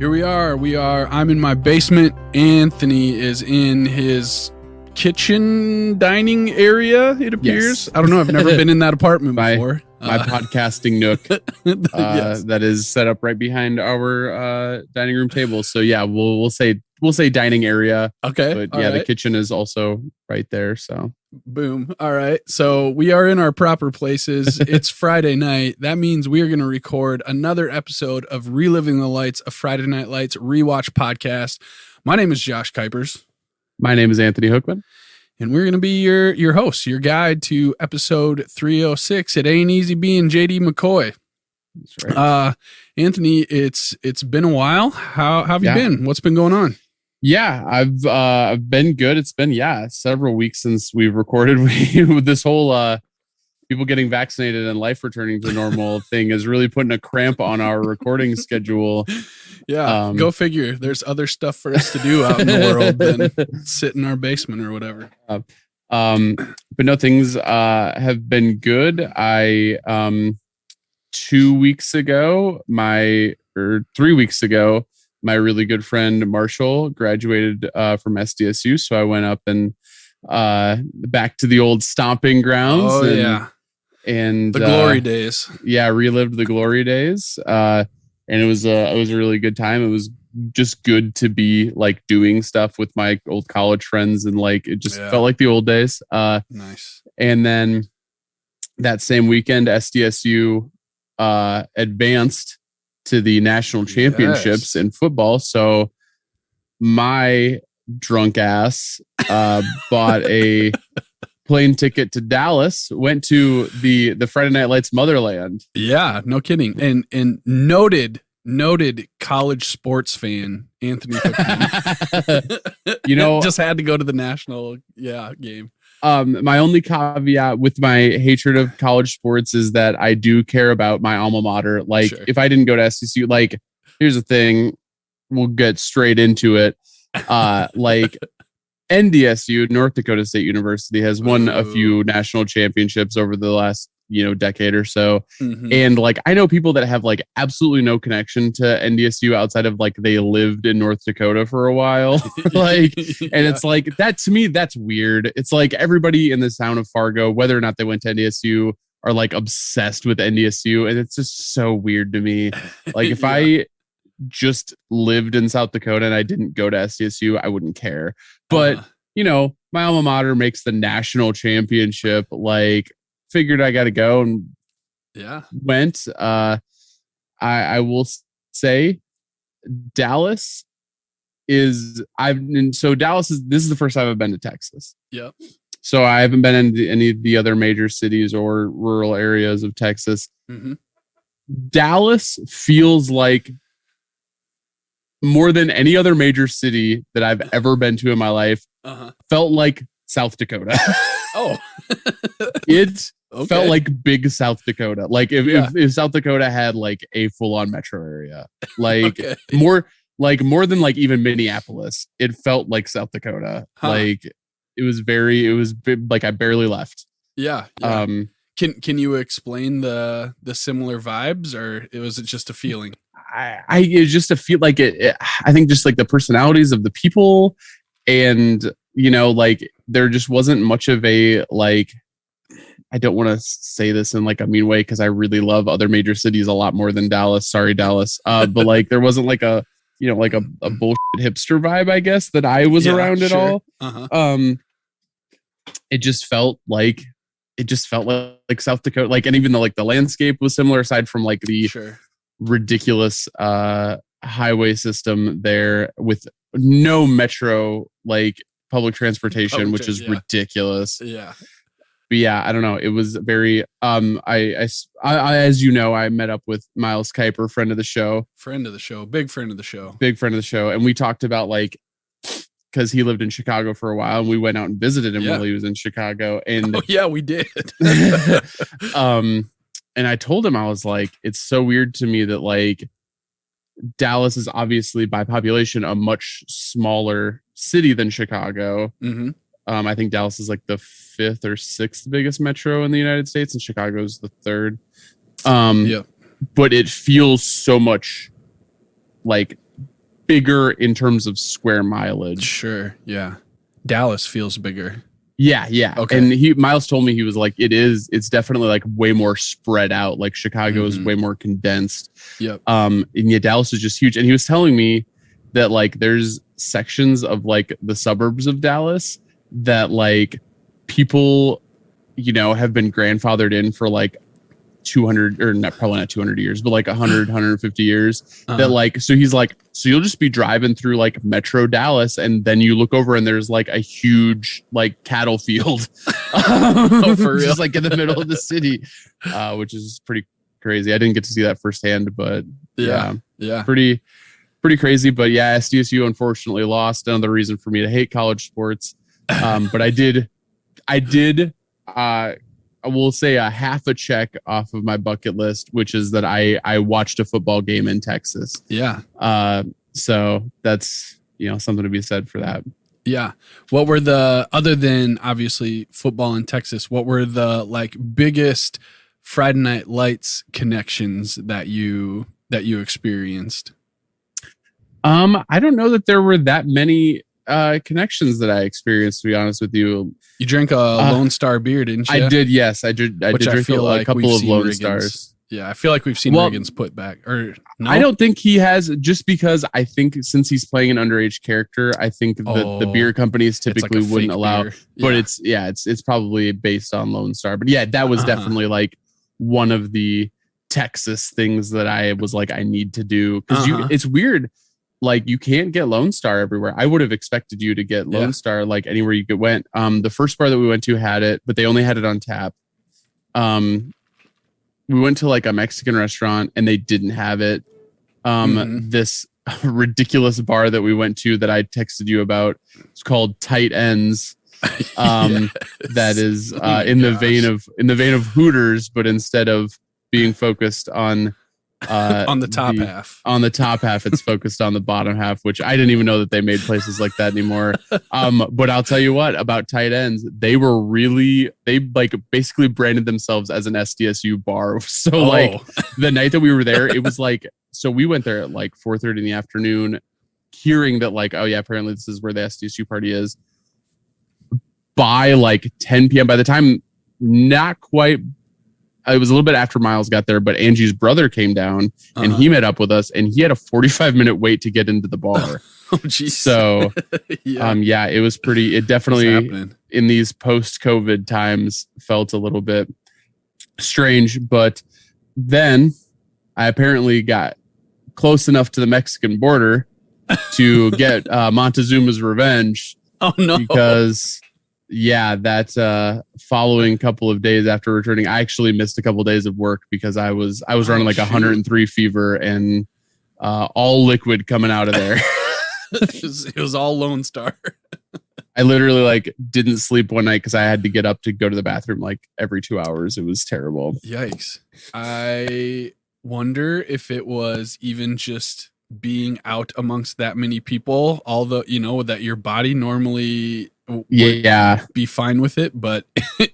Here we are. I'm in my basement. Anthony is in his kitchen dining area, it appears. Yes. I don't know. I've never been in that apartment before. My podcasting nook yes. that is set up right behind our dining room table. So yeah, we'll say dining area. Okay. But yeah, the kitchen is also right there. So boom. All right. So we are in our proper places. It's Friday night. That means we are going to record another episode of Reliving the Lights, a Friday Night Lights rewatch podcast. My name is Josh Kuipers. My name is Anthony Hookman. And we're going to be your hosts, your guide to episode 306. It ain't easy being JD McCoy. That's right. Anthony, it's been a while. How have you been? What's been going on? Yeah, I've been good. It's been several weeks since we've recorded. With this whole people getting vaccinated and life returning to normal thing is really putting a cramp on our recording schedule. Yeah, go figure. There's other stuff for us to do out in the world than sit in our basement or whatever. But no, things have been good. I 3 weeks ago, my really good friend Marshall graduated from SDSU, so I went up and back to the old stomping grounds. Oh, and the glory days. Yeah, relived the glory days. And it was a really good time. It was just good to be like doing stuff with my old college friends, and like it just felt like the old days. Nice. And then that same weekend, SDSU advanced to the national championships in football. So my drunk ass bought a plane ticket to Dallas, went to the Friday Night Lights motherland. Yeah, no kidding. And noted college sports fan Anthony Hookman. Just had to go to the national game. My only caveat with my hatred of college sports is that I do care about my alma mater. Like, if I didn't go to SDSU, like, here's the thing, we'll get straight into it. Like, NDSU, North Dakota State University, has won a few national championships over the last decade or so. Mm-hmm. And like, I know people that have like absolutely no connection to NDSU outside of like they lived in North Dakota for a while. Like, and it's like that to me, that's weird. It's like everybody in the town of Fargo, whether or not they went to NDSU, are like obsessed with NDSU. And it's just so weird to me. Like if I just lived in South Dakota and I didn't go to SDSU, I wouldn't care. But my alma mater makes the national championship. Like, figured I got to go and went. I will say Dallas is this is the first time I've been to Texas. Yep. So I haven't been in any of the other major cities or rural areas of Texas. Mm-hmm. Dallas feels like, more than any other major city that I've ever been to in my life, felt like South Dakota. Oh, it felt like big South Dakota. Like if South Dakota had like a full-on metro area, like more than like even Minneapolis, it felt like South Dakota. Like it was like I barely left. Yeah. Can you explain the similar vibes, or was it just a feeling? It's just a feel like it. I think just like the personalities of the people, and like there just wasn't much of a like. I don't want to say this in like a mean way because I really love other major cities a lot more than Dallas. Sorry, Dallas. But like there wasn't like a like a bullshit hipster vibe, I guess, that I was around at all. It just felt like South Dakota. Like, and even though like the landscape was similar, aside from like the ridiculous highway system there with no metro like public transportation, which is ridiculous. Yeah. But yeah, I don't know. It was very I as you know, I met up with Miles Kuiper, friend of the show, big friend of the show, and we talked about like, because he lived in Chicago for a while, and we went out and visited him while he was in Chicago. And we did. And I told him, I was like, it's so weird to me that like Dallas is obviously by population a much smaller city than Chicago. Mm-hmm. I think Dallas is like the 5th or 6th biggest metro in the United States, and Chicago is the 3rd. But it feels so much like bigger in terms of square mileage. Sure. Yeah. Dallas feels bigger. Yeah. Okay. And Miles told me, he was like, it's definitely like way more spread out. Like Chicago is way more condensed. Yep. And yeah, Dallas is just huge. And he was telling me that like there's sections of like the suburbs of Dallas that like people, have been grandfathered in for like 200 or not, probably not 200 years, but like 100, 150 years that like, so he's like, so you'll just be driving through like Metro Dallas and then you look over and there's like a huge like cattle field for real? just like in the middle of the city, which is pretty crazy. I didn't get to see that firsthand, but yeah, pretty crazy. But yeah, SDSU unfortunately lost. Another reason for me to hate college sports. But I will say a half a check off of my bucket list, which is that I watched a football game in Texas. Yeah. So that's, something to be said for that. Yeah. What were other than obviously football in Texas, what were the like biggest Friday Night Lights connections that you experienced? I don't know that there were that many connections that I experienced, to be honest with you. You drank a Lone Star beer, didn't you? I did, yes. I did drink a couple of Lone Stars. Yeah, I feel like we've seen Riggins put back. Or no? I don't think he has, just because I think since he's playing an underage character, I think the beer companies typically wouldn't allow. Beer. But it's probably based on Lone Star. But yeah, that was definitely like one of the Texas things that I was like, I need to do. Because it's weird. Like you can't get Lone Star everywhere. I would have expected you to get Lone Star like anywhere you went. The first bar that we went to had it, but they only had it on tap. We went to like a Mexican restaurant and they didn't have it. This ridiculous bar that we went to that I texted you about, it's called Tight Ends. That is in the vein of Hooters, but instead of being focused on the top half. On the top half, it's focused on the bottom half, which I didn't even know that they made places like that anymore. But I'll tell you what about Tight Ends, they like basically branded themselves as an SDSU bar. So like the night that we were there, it was like, so we went there at like 4:30 in the afternoon, hearing that like, oh yeah, apparently this is where the SDSU party is. By like 10 p.m., by the time, not quite, it was a little bit after Miles got there, but Angie's brother came down and he met up with us and he had a 45-minute wait to get into the bar. Oh, geez. So, it was pretty, it definitely in these post-COVID times felt a little bit strange, but then I apparently got close enough to the Mexican border to get Montezuma's revenge. Oh, no. Because... yeah, that following couple of days after returning, I actually missed a couple of days of work because I was running like 103 fever and all liquid coming out of there. It was all Lone Star. I literally like didn't sleep one night because I had to get up to go to the bathroom like every 2 hours. It was terrible. Yikes. I wonder if it was even just being out amongst that many people, although, that your body normally would be fine with it, but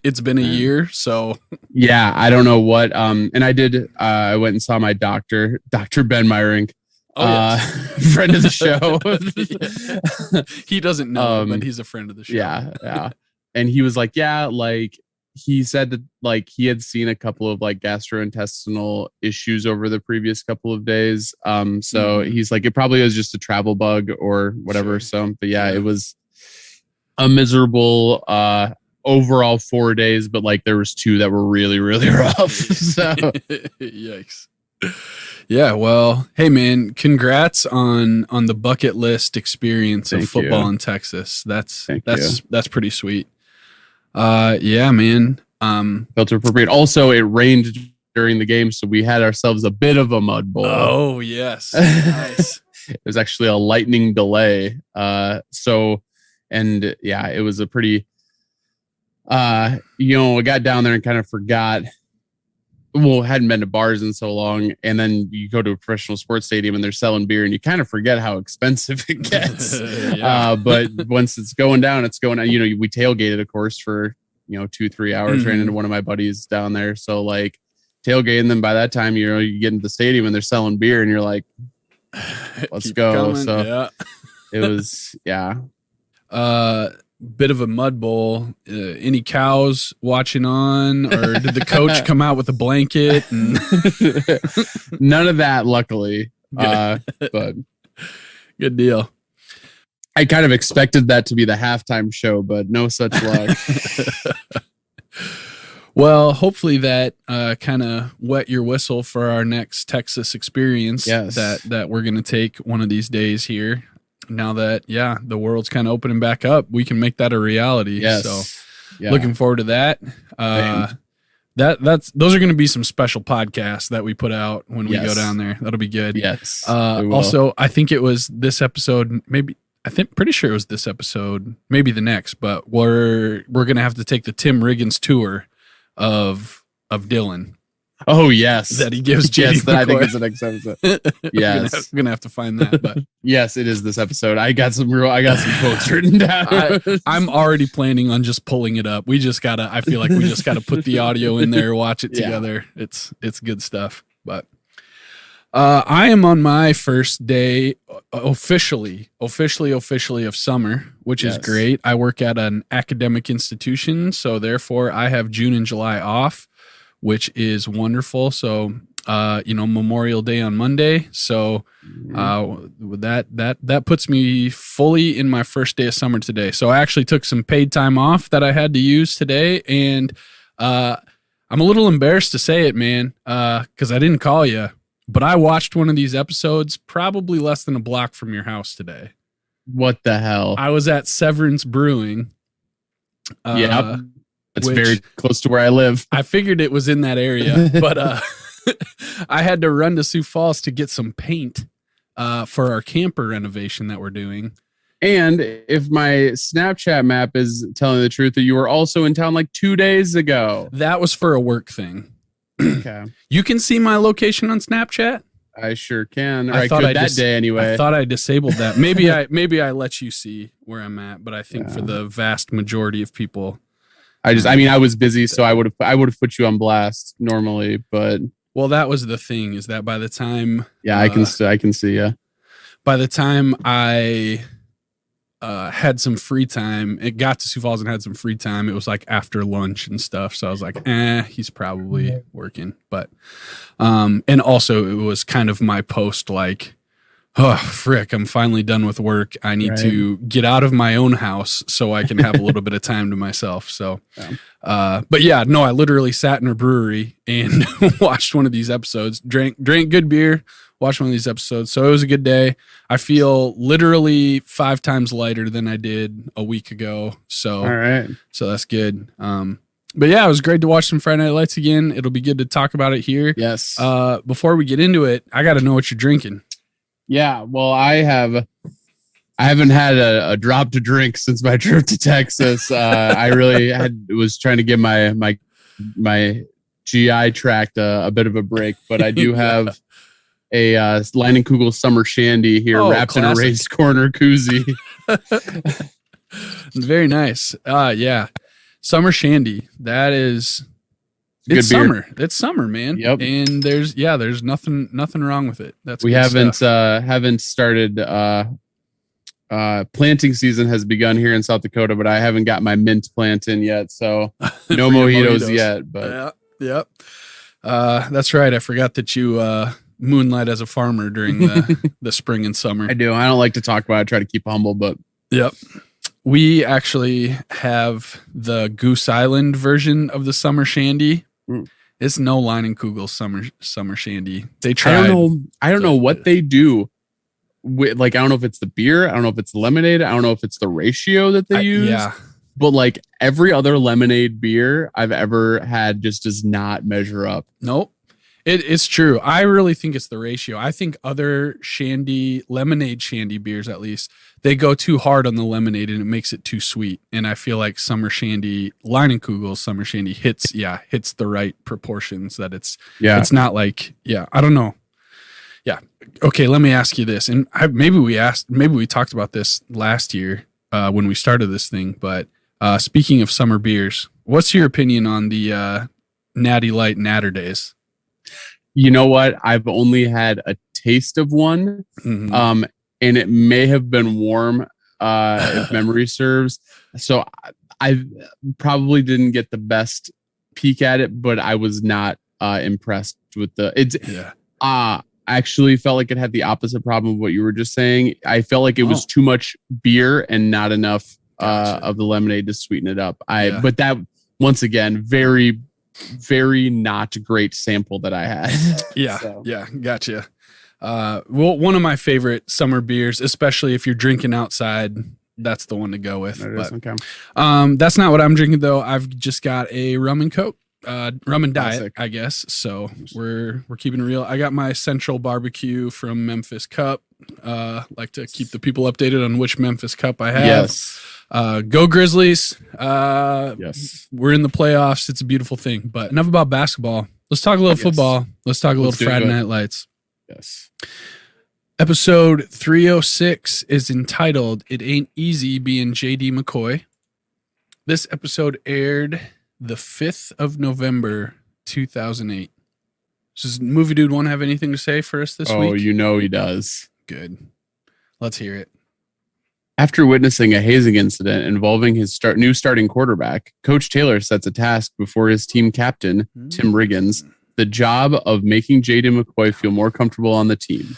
it's been a year, so yeah, I don't know what and I went and saw my doctor, Dr. Ben Meyerink, friend of the show. He doesn't know, but he's a friend of the show. Yeah And he was like, he said that like he had seen a couple of like gastrointestinal issues over the previous couple of days, so he's like, it probably was just a travel bug or whatever. So but it was a miserable overall 4 days, but like there was 2 that were really, really rough. So yikes. Yeah, well, hey man, congrats on the bucket list experience of football in Texas. That's pretty sweet. Yeah, man. Felt appropriate. Also, it rained during the game, so we had ourselves a bit of a mud bowl. Oh yes, nice. It was actually a lightning delay. And yeah, it was a pretty, I got down there and kind of forgot. Well, hadn't been to bars in so long. And then you go to a professional sports stadium and they're selling beer and you kind of forget how expensive it gets. But once it's going down, it's going down. We tailgated, of course, for, 2-3 hours, ran into one of my buddies down there. So like tailgating them, by that time, you get into the stadium and they're selling beer and you're like, let's go. Coming. So yeah. it was, yeah. Bit of a mud bowl. Any cows watching on, or did the coach come out with a blanket? And none of that, luckily. But good deal. I kind of expected that to be the halftime show, but no such luck. Well, hopefully that kind of wet your whistle for our next Texas experience. Yes. That we're going to take one of these days here. Now that, the world's kind of opening back up, we can make that a reality. Yes. So looking forward to that. Those are going to be some special podcasts that we put out when we go down there. That'll be good. Yes. Also, I think it was this episode, pretty sure it was this episode, maybe the next, but we're going to have to take the Tim Riggins tour of Dylan. Oh, yes. That he gives JD Yes, that I think is the next episode. Yes. We're gonna have to find that. But yes, it is this episode. I got some quotes written down. I'm already planning on just pulling it up. I feel like we just gotta put the audio in there, watch it together. It's good stuff. But I am on my first day officially of summer, which is great. I work at an academic institution, so therefore I have June and July off, which is wonderful. So, Memorial Day on Monday. So, that puts me fully in my first day of summer today. So I actually took some paid time off that I had to use today. And, I'm a little embarrassed to say it, man. 'Cause I didn't call you, but I watched one of these episodes probably less than a block from your house today. What the hell? I was at Severance Brewing. It's very close to where I live. I figured it was in that area, but I had to run to Sioux Falls to get some paint for our camper renovation that we're doing. And if my Snapchat map is telling the truth, that you were also in town like 2 days ago. That was for a work thing. Okay. You can see my location on Snapchat? I sure can. Or I thought could that day anyway. I thought I disabled that. Maybe I let you see where I'm at, but I think for the vast majority of people, I was busy, so I would have put you on blast normally, but that was the thing, is that by the time I can see. Yeah. By the time I had some free time, it got to Sioux Falls and had some free time. It was like after lunch and stuff, so I was like, he's probably working. But and also it was kind of my post, like, oh, frick, I'm finally done with work. I need to get out of my own house so I can have a little bit of time to myself. So, I literally sat in a brewery and watched one of these episodes, drank good beer, watched one of these episodes. So it was a good day. I feel literally 5 times lighter than I did a week ago. So, all right. So that's good. But it was great to watch some Friday Night Lights again. It'll be good to talk about it here. Yes. Before we get into it, I got to know what you're drinking. Yeah, well, I haven't had a drop to drink since my trip to Texas. I really was trying to give my GI tract a bit of a break, but I do have a Leinenkugel Summer Shandy here, wrapped in a raised corner koozie. Very nice. Summer Shandy. That is. It's good summer. Beer. It's summer, man. Yep. And there's nothing wrong with it. We haven't started. Planting season has begun here in South Dakota, but I haven't got my mint plant in yet, so no mojitos yet. But yep. That's right. I forgot that you moonlight as a farmer during the spring and summer. I do. I don't like to talk about it. I try to keep humble, but yep. We actually have the Goose Island version of the Summer Shandy. It's no Leinenkugel summer Shandy. They tried. I don't know what they do. I don't know if it's the beer. I don't know if it's lemonade. I don't know if it's the ratio that they use. Yeah. But like every other lemonade beer I've ever had just does not measure up. Nope. It's true. I really think it's the ratio. I think other lemonade shandy beers, at least, they go too hard on the lemonade and it makes it too sweet. And I feel like Summer Shandy, Leinenkugel Summer Shandy hits the right proportions, that it's not like, I don't know. Yeah. Okay. Let me ask you this. And maybe we talked about this last year when we started this thing, but speaking of summer beers, what's your opinion on the Natty Light Natter Days? You know what? I've only had a taste of one. Mm-hmm. And it may have been warm, if memory serves. So I probably didn't get the best peek at it, but I was not impressed with I actually felt like it had the opposite problem of what you were just saying. I felt like it was too much beer and not enough of the lemonade to sweeten it up. But that, once again, very, very not great sample that I had. Yeah, gotcha. Well, one of my favorite summer beers, especially if you're drinking outside, that's the one to go with. That's not what I'm drinking though. I've just got a rum and coke, rum and diet, I guess. So we're keeping it real. I got my Central Barbecue from Memphis Cup. Like to keep the people updated on which Memphis Cup I have. Yes. Go Grizzlies. Yes. We're in the playoffs. It's a beautiful thing. But enough about basketball. Let's talk a little football. Let's talk a little Friday Night Lights. Yes. Episode 306 is entitled "It Ain't Easy Being J.D. McCoy." This episode aired the 5th of November, 2008. Does Movie Dude 1 have anything to say for us this week? Oh, you know he does. Good. Let's hear it. After witnessing a hazing incident involving his new starting quarterback, Coach Taylor sets a task before his team captain, Tim Riggins, the job of making J.D. McCoy feel more comfortable on the team.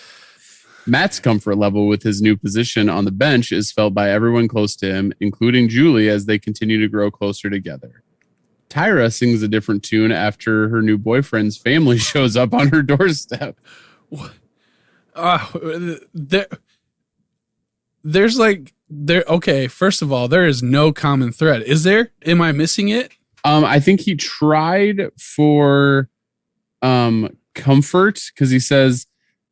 Matt's comfort level with his new position on the bench is felt by everyone close to him, including Julie, as they continue to grow closer together. Tyra sings a different tune after her new boyfriend's family shows up on her doorstep. Okay, first of all, there is no common thread. Is there? Am I missing it? I think he tried for comfort, because he says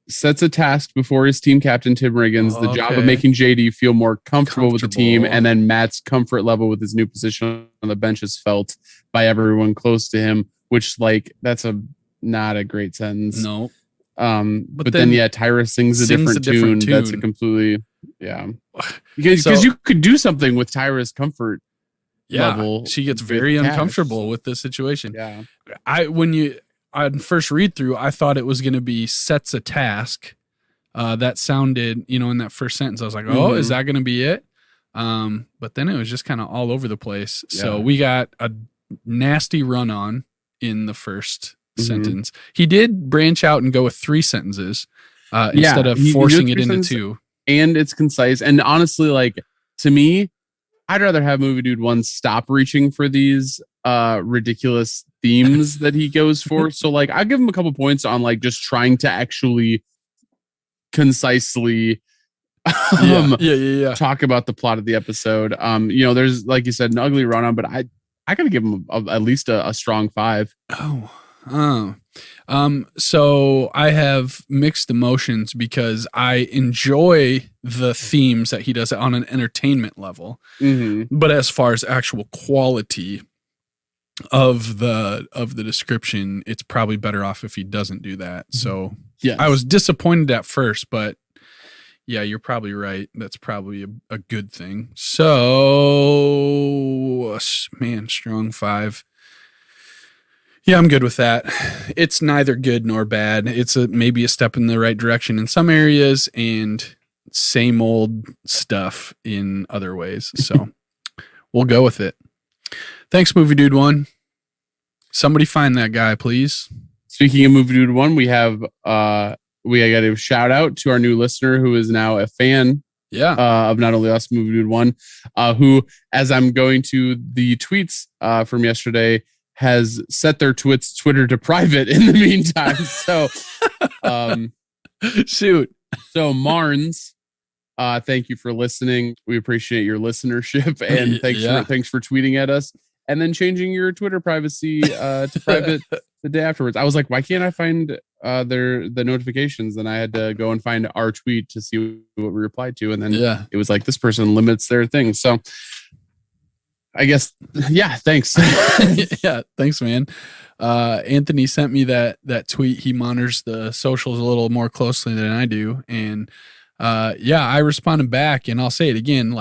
sets a task before his team captain Tim Riggins, the job of making JD feel more comfortable with the team, and then Matt's comfort level with his new position on the bench is felt by everyone close to him, which that's not a great sentence. No. But then Tyra sings a different tune. That's a completely because you could do something with Tyra's comfort level. She gets very uncomfortable with this situation. Yeah. On first read through, I thought it was going to be sets a task. That sounded, in that first sentence, I was like, oh, is that going to be it? But then it was just kind of all over the place. Yeah. So we got a nasty run on in the first sentence. He did branch out and go with 3 sentences instead of forcing it into 2. And it's concise. And honestly, to me, I'd rather have Movie Dude 1 stop reaching for these ridiculous themes that he goes for. So I'll give him a couple points on just trying to actually concisely talk about the plot of the episode. There's, like you said, an ugly run on, but I gotta give him at least a strong 5. So I have mixed emotions because I enjoy the themes that he does on an entertainment level. But as far as actual quality of the description, it's probably better off if he doesn't do that. So I was disappointed at first, but yeah, you're probably right. That's probably a good thing. So man, strong 5. Yeah, I'm good with that. It's neither good nor bad. It's maybe a step in the right direction in some areas and same old stuff in other ways. So we'll go with it. Thanks, Movie Dude 1. Somebody find that guy, please. Speaking of Movie Dude 1, we got a shout out to our new listener who is now a fan of not only us, Movie Dude 1, who, as I'm going to the tweets from yesterday, has set their Twitter to private in the meantime. So, shoot. So Marnes, thank you for listening. We appreciate your listenership, and thanks for tweeting at us and then changing your Twitter privacy to private the day afterwards. I was like, why can't I find the notifications? Then I had to go and find our tweet to see what we replied to, and then it was like this person limits their thing. So I guess, thanks. Thanks, man. Anthony sent me that tweet. He monitors the socials a little more closely than I do. And I responded back, and I'll say it again,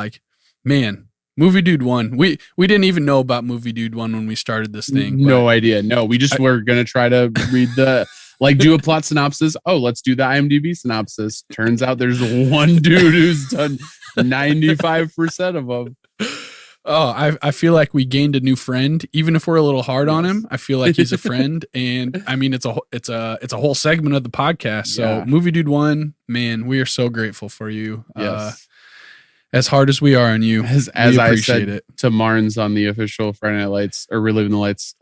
man, Movie Dude 1. We didn't even know about Movie Dude 1 when we started this thing. No idea. No, we just were going to try to read the Like, do a plot synopsis. Oh, let's do the IMDb synopsis. Turns out there's one dude who's done 95% of them. Oh, I feel like we gained a new friend. Even if we're a little hard on him, I feel like he's a friend. And I mean, it's a whole segment of the podcast. So Movie Dude 1, man, we are so grateful for you. Yes. As hard as we are on you, as I said to Marnes on the official Friday Night Lights or Reliving the Lights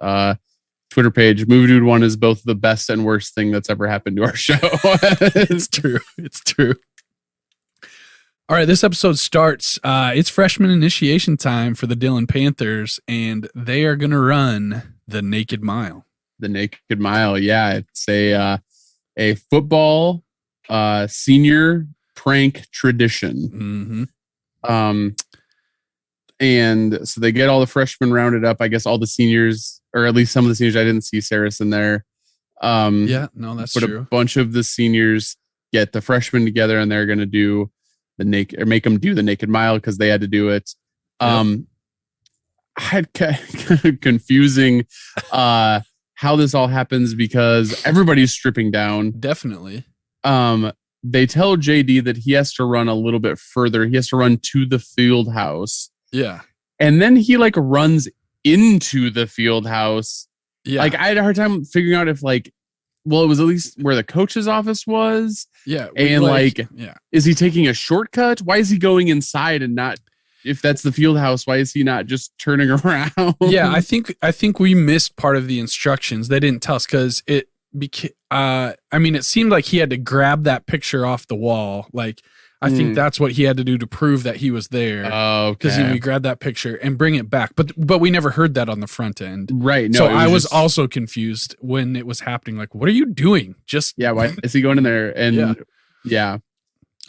Twitter page, Movie Dude 1 is both the best and worst thing that's ever happened to our show. It's true. It's true. All right, this episode starts. It's freshman initiation time for the Dillon Panthers, and they are going to run the Naked Mile. The Naked Mile, yeah. It's a football senior prank tradition. Mm-hmm. And so they get all the freshmen rounded up. I guess all the seniors, or at least some of the seniors. I didn't see Saris in there. That's but true. A bunch of the seniors get the freshmen together, and they're going to do the naked, or make them do the Naked Mile because they had to do it. I had kind of confusing how this all happens because everybody's stripping down. Definitely. They tell JD that he has to run a little bit further. He has to run to the field house. Yeah. And then he like runs into the field house. Yeah. Like I had a hard time figuring out if like, well, it was at least where the coach's office was. Yeah. And is he taking a shortcut? Why is he going inside and not, if that's the field house, why is he not just turning around? Yeah. I think we missed part of the instructions. They didn't tell us because it seemed like he had to grab that picture off the wall. Like, I think that's what he had to do to prove that he was there. Oh, okay. Because he grabbed that picture and bring it back. But we never heard that on the front end. Right. No, so I was also confused when it was happening. Like, what are you doing? Why is he going in there? And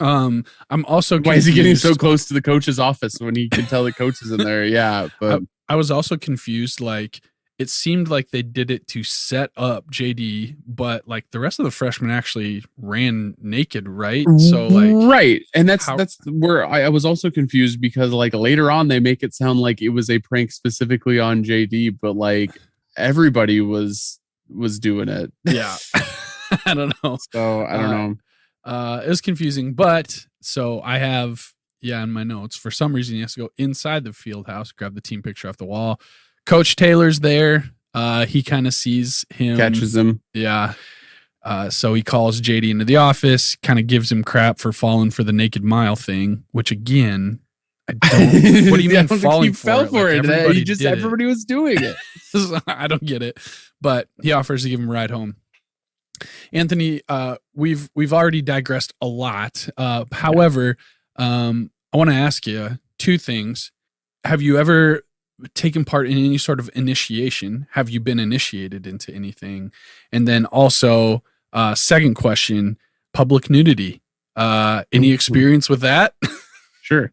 I'm also confused. Why is he getting so close to the coach's office when he can tell the coach is in there? Yeah. But I was also confused. Like, it seemed like they did it to set up JD, but like the rest of the freshmen actually ran naked, right? So right. And that's where I was also confused because like later on they make it sound like it was a prank specifically on JD, but like everybody was doing it. Yeah. I don't know. So I don't know. It was confusing, but so I have, in my notes, for some reason he has to go inside the field house, grab the team picture off the wall. Coach Taylor's there. He kind of sees him. Catches him. Yeah. So he calls JD into the office, kind of gives him crap for falling for the Naked Mile thing, which again, I don't. What do you mean falling for it? Fell for it. Everybody was doing it. I don't get it. But he offers to give him a ride home. Anthony, we've already digressed a lot. However, I want to ask you two things. Have you ever taken part in any sort of initiation? Have you been initiated into anything? And then also, second question, public nudity. Any experience with that? Sure.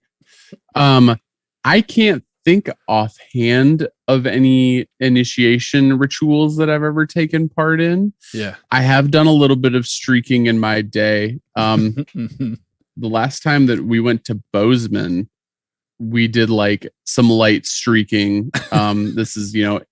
I can't think offhand of any initiation rituals that I've ever taken part in. Yeah. I have done a little bit of streaking in my day. The last time that we went to Bozeman, we did like some light streaking. This is, 9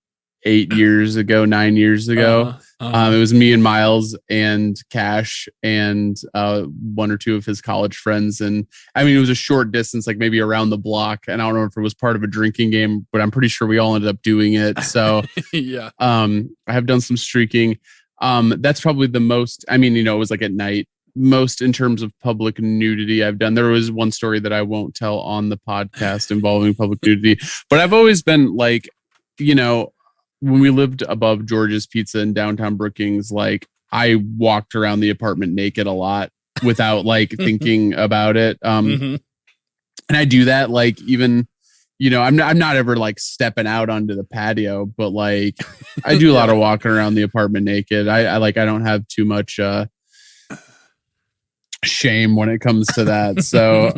years ago. It was me and Miles and Cash and one or two of his college friends. And I mean, it was a short distance, like maybe around the block. And I don't know if it was part of a drinking game, but I'm pretty sure we all ended up doing it. So yeah. I have done some streaking. That's probably the most, it was like at night. Most in terms of public nudity I've done. There was one story that I won't tell on the podcast involving public nudity, but I've always been like, when we lived above George's Pizza in downtown Brookings, like I walked around the apartment naked a lot without like thinking about it. And I do that like even, I'm not ever like stepping out onto the patio, but like I do a lot of walking around the apartment naked. I don't have too much shame when it comes to that. So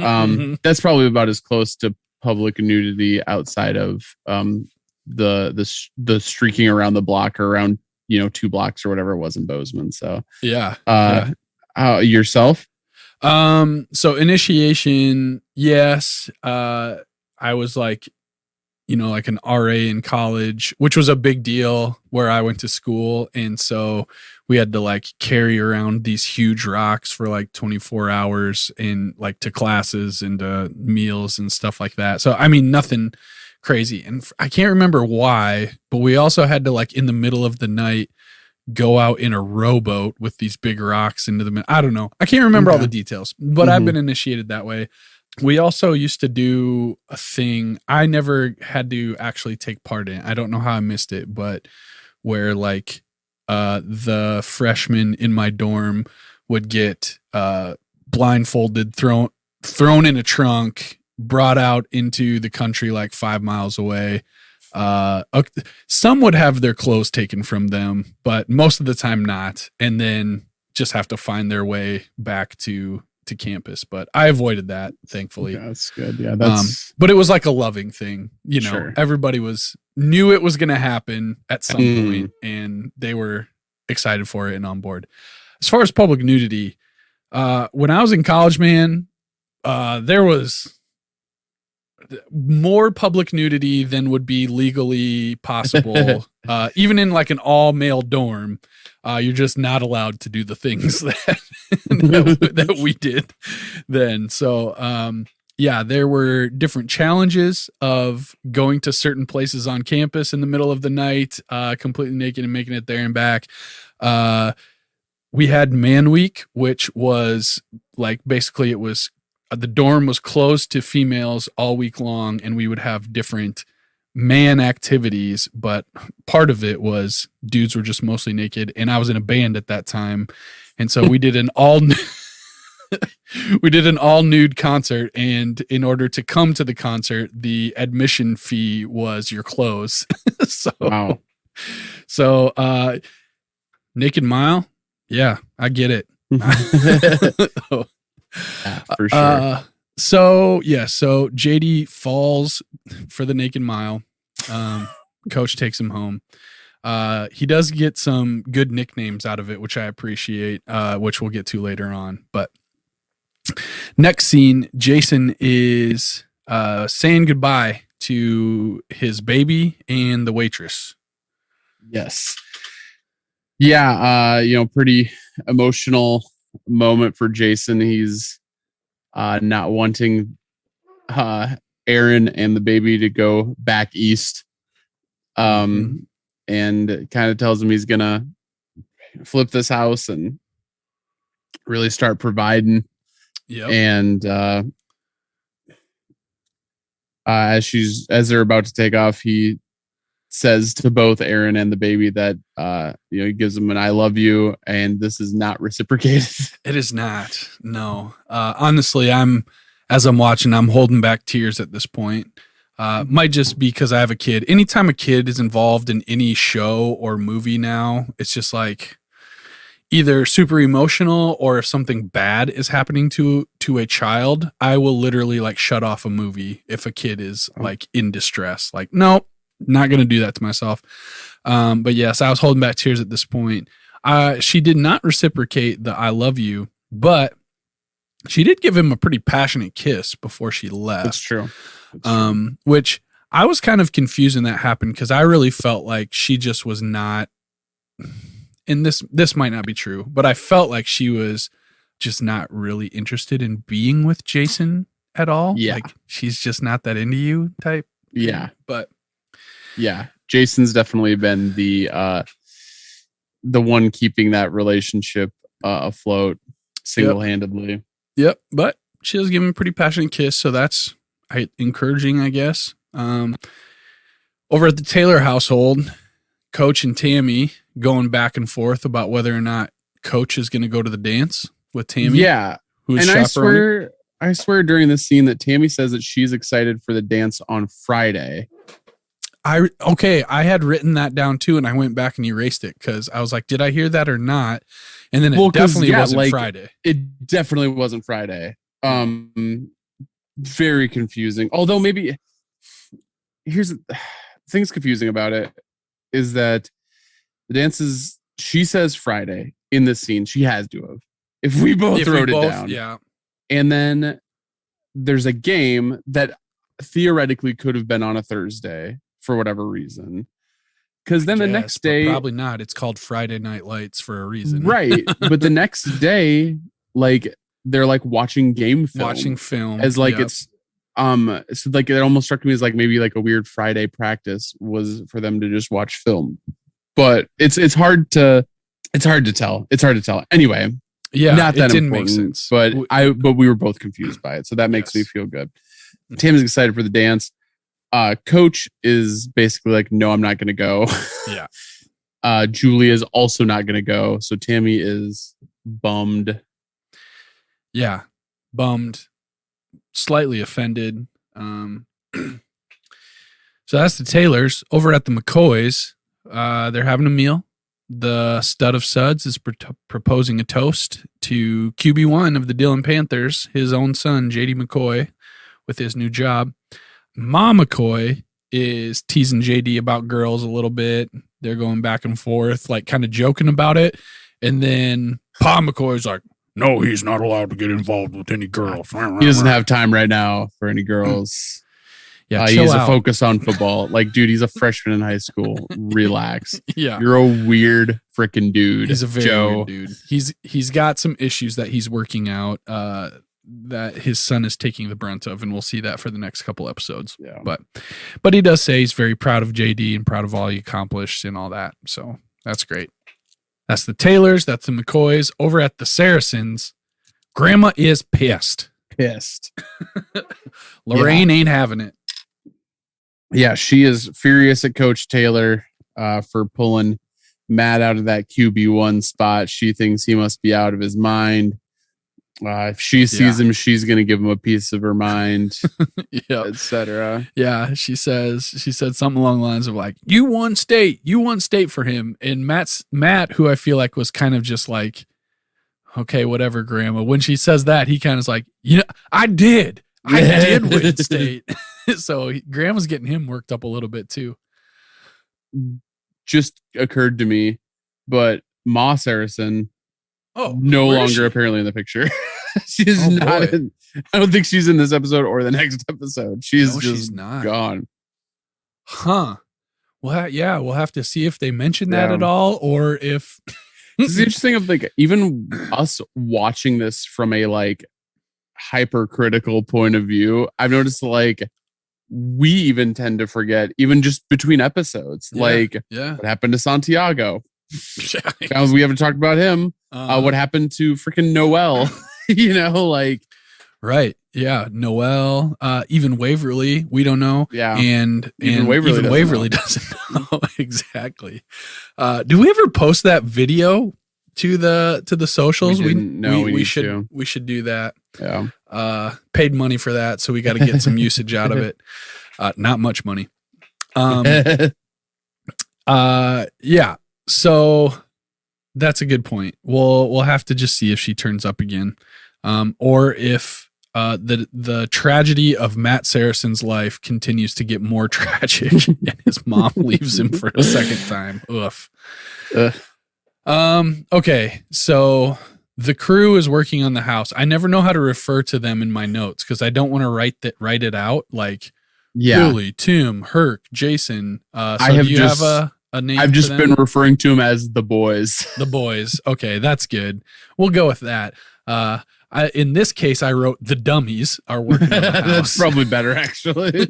that's probably about as close to public nudity outside of the streaking around the block or around 2 blocks or whatever it was in Bozeman. So yourself? So initiation, yes. I was like like an RA in college, which was a big deal where I went to school. And so we had to like carry around these huge rocks for like 24 hours and like to classes and to meals and stuff like that. So, I mean, nothing crazy. And I can't remember why, but we also had to like in the middle of the night go out in a rowboat with these big rocks into the, I don't know. I can't remember all the details, but I've been initiated that way. We also used to do a thing I never had to actually take part in. I don't know how I missed it, but where like the freshmen in my dorm would get blindfolded, thrown in a trunk, brought out into the country like 5 miles away. Some would have their clothes taken from them, but most of the time not, and then just have to find their way back to campus. But I avoided that, thankfully. Okay, that's good. Yeah, that's but it was like a loving thing, you know. Sure. Everybody knew it was going to happen at some point, and they were excited for it and on board. As far as public nudity, when I was in college, man, there was more public nudity than would be legally possible. Even in like an all male dorm, you're just not allowed to do the things that we did then. So, yeah, there were different challenges of going to certain places on campus in the middle of the night, completely naked and making it there and back. We had Man Week, which was like, basically it was, the dorm was closed to females all week long, and we would have different man activities, but part of it was dudes were just mostly naked, and I was in a band at that time, and so we did an all nude concert, and in order to come to the concert, the admission fee was your clothes. So Naked Mile, yeah, I get it. Yeah, for sure. So JD falls for the Naked Mile. Coach takes him home. He does get some good nicknames out of it, which I appreciate, which we'll get to later on. But next scene, Jason is saying goodbye to his baby and the waitress. Yes. Yeah, pretty emotional moment for Jason. He's not wanting Aaron and the baby to go back east, and kind of tells him he's gonna flip this house and really start providing. And as they're about to take off, he says to both Aaron and the baby that he gives them an "I love you," and this is not reciprocated. It is not. No. Honestly, as I'm watching, I'm holding back tears at this point. Might just be because I have a kid. Anytime a kid is involved in any show or movie now, it's just like either super emotional, or if something bad is happening to a child, I will literally like shut off a movie if a kid is like in distress. Like, nope. Not going to do that to myself. But yes, I was holding back tears at this point. She did not reciprocate the "I love you," but she did give him a pretty passionate kiss before she left. That's true. Which I was kind of confused when that happened, because I really felt like she just was not, and this might not be true, but I felt like she was just not really interested in being with Jason at all. Yeah. Like, she's just not that into you type. Yeah. But yeah, Jason's definitely been the one keeping that relationship afloat single-handedly. Yep, but she does give him a pretty passionate kiss, so that's encouraging, I guess. Over at the Taylor household, Coach and Tammy going back and forth about whether or not Coach is going to go to the dance with Tammy. Yeah, who's and chaperoning. I swear during this scene that Tammy says that she's excited for the dance on Friday. I had written that down too, and I went back and erased it because I was like, did I hear that or not? And then it definitely wasn't Friday. It definitely wasn't Friday. Very confusing. Although maybe here's the thing's confusing about it is that the dance is, she says Friday in this scene. She has to have. If we both wrote it down. Yeah. And then there's a game that theoretically could have been on a Thursday for whatever reason. because then the next day, probably not. It's called Friday Night Lights for a reason, right? But the next day, like they're like watching film as like it's so like it almost struck me as like maybe like a weird Friday practice was for them to just watch film, but it's hard to tell. It's hard to tell. Anyway, yeah, not that it didn't important, make sense. But we were both confused by it, so that makes me feel good. Tim is excited for the dance. Coach is basically like, no, I'm not going to go. Yeah. Julie is also not going to go. So Tammy is bummed. Yeah. Bummed. Slightly offended. So that's the Taylors. Over at the McCoys, they're having a meal. The stud of suds is proposing a toast to QB1 of the Dillon Panthers, his own son, JD McCoy, with his new job. Ma McCoy is teasing JD about girls a little bit. They're going back and forth, like kind of joking about it. And then Pa McCoy's like, no, he's not allowed to get involved with any girls. He doesn't have time right now for any girls. Yeah, he has a focus on football. Like, dude, he's a freshman in high school. Relax. Yeah. You're a weird freaking dude. He's a very weird dude. He's got some issues that he's working out that his son is taking the brunt of, and we'll see that for the next couple episodes. Yeah. But he does say he's very proud of JD and proud of all he accomplished and all that. So that's great. That's the Taylors. That's the McCoys. Over at the Saracens, Grandma is pissed. Lorraine ain't having it. Yeah, she is furious at Coach Taylor for pulling Matt out of that QB1 spot. She thinks he must be out of his mind. If she sees him, she's going to give him a piece of her mind, etc. Yeah, she said something along the lines of like, you won state for him. And Matt, who I feel like was kind of just like, okay, whatever, Grandma. When she says that, he kind of is like, I did win state. So Grandma's getting him worked up a little bit too. Just occurred to me, but Ma Saracen, no longer apparently in the picture. She's not in. I don't think she's in this episode or the next episode. She's not gone. Huh. Well, yeah, we'll have to see if they mention that at all, or if it's interesting of like even us watching this from a like hypercritical point of view. I've noticed like we even tend to forget even just between episodes, what happened to Santiago. We haven't talked about him. What happened to freaking Noel? Right. Yeah. Noel, even Waverly, we don't know. Yeah. And even Waverly doesn't know. Exactly. Do we ever post that video to the socials? We should do that. Yeah. Paid money for that. So we got to get some usage out of it. Not much money. Yeah. So that's a good point. We'll have to just see if she turns up again, or if the tragedy of Matt Saracen's life continues to get more tragic, and his mom leaves him for a second time. Oof. Okay, so the crew is working on the house. I never know how to refer to them in my notes because I don't want to write it out like Billy, Tim, Herc, Jason. So have a name? I've just been referring to them as the boys. The boys. Okay, that's good. We'll go with that. In this case, I wrote the dummies are working on the house. That's probably better, actually.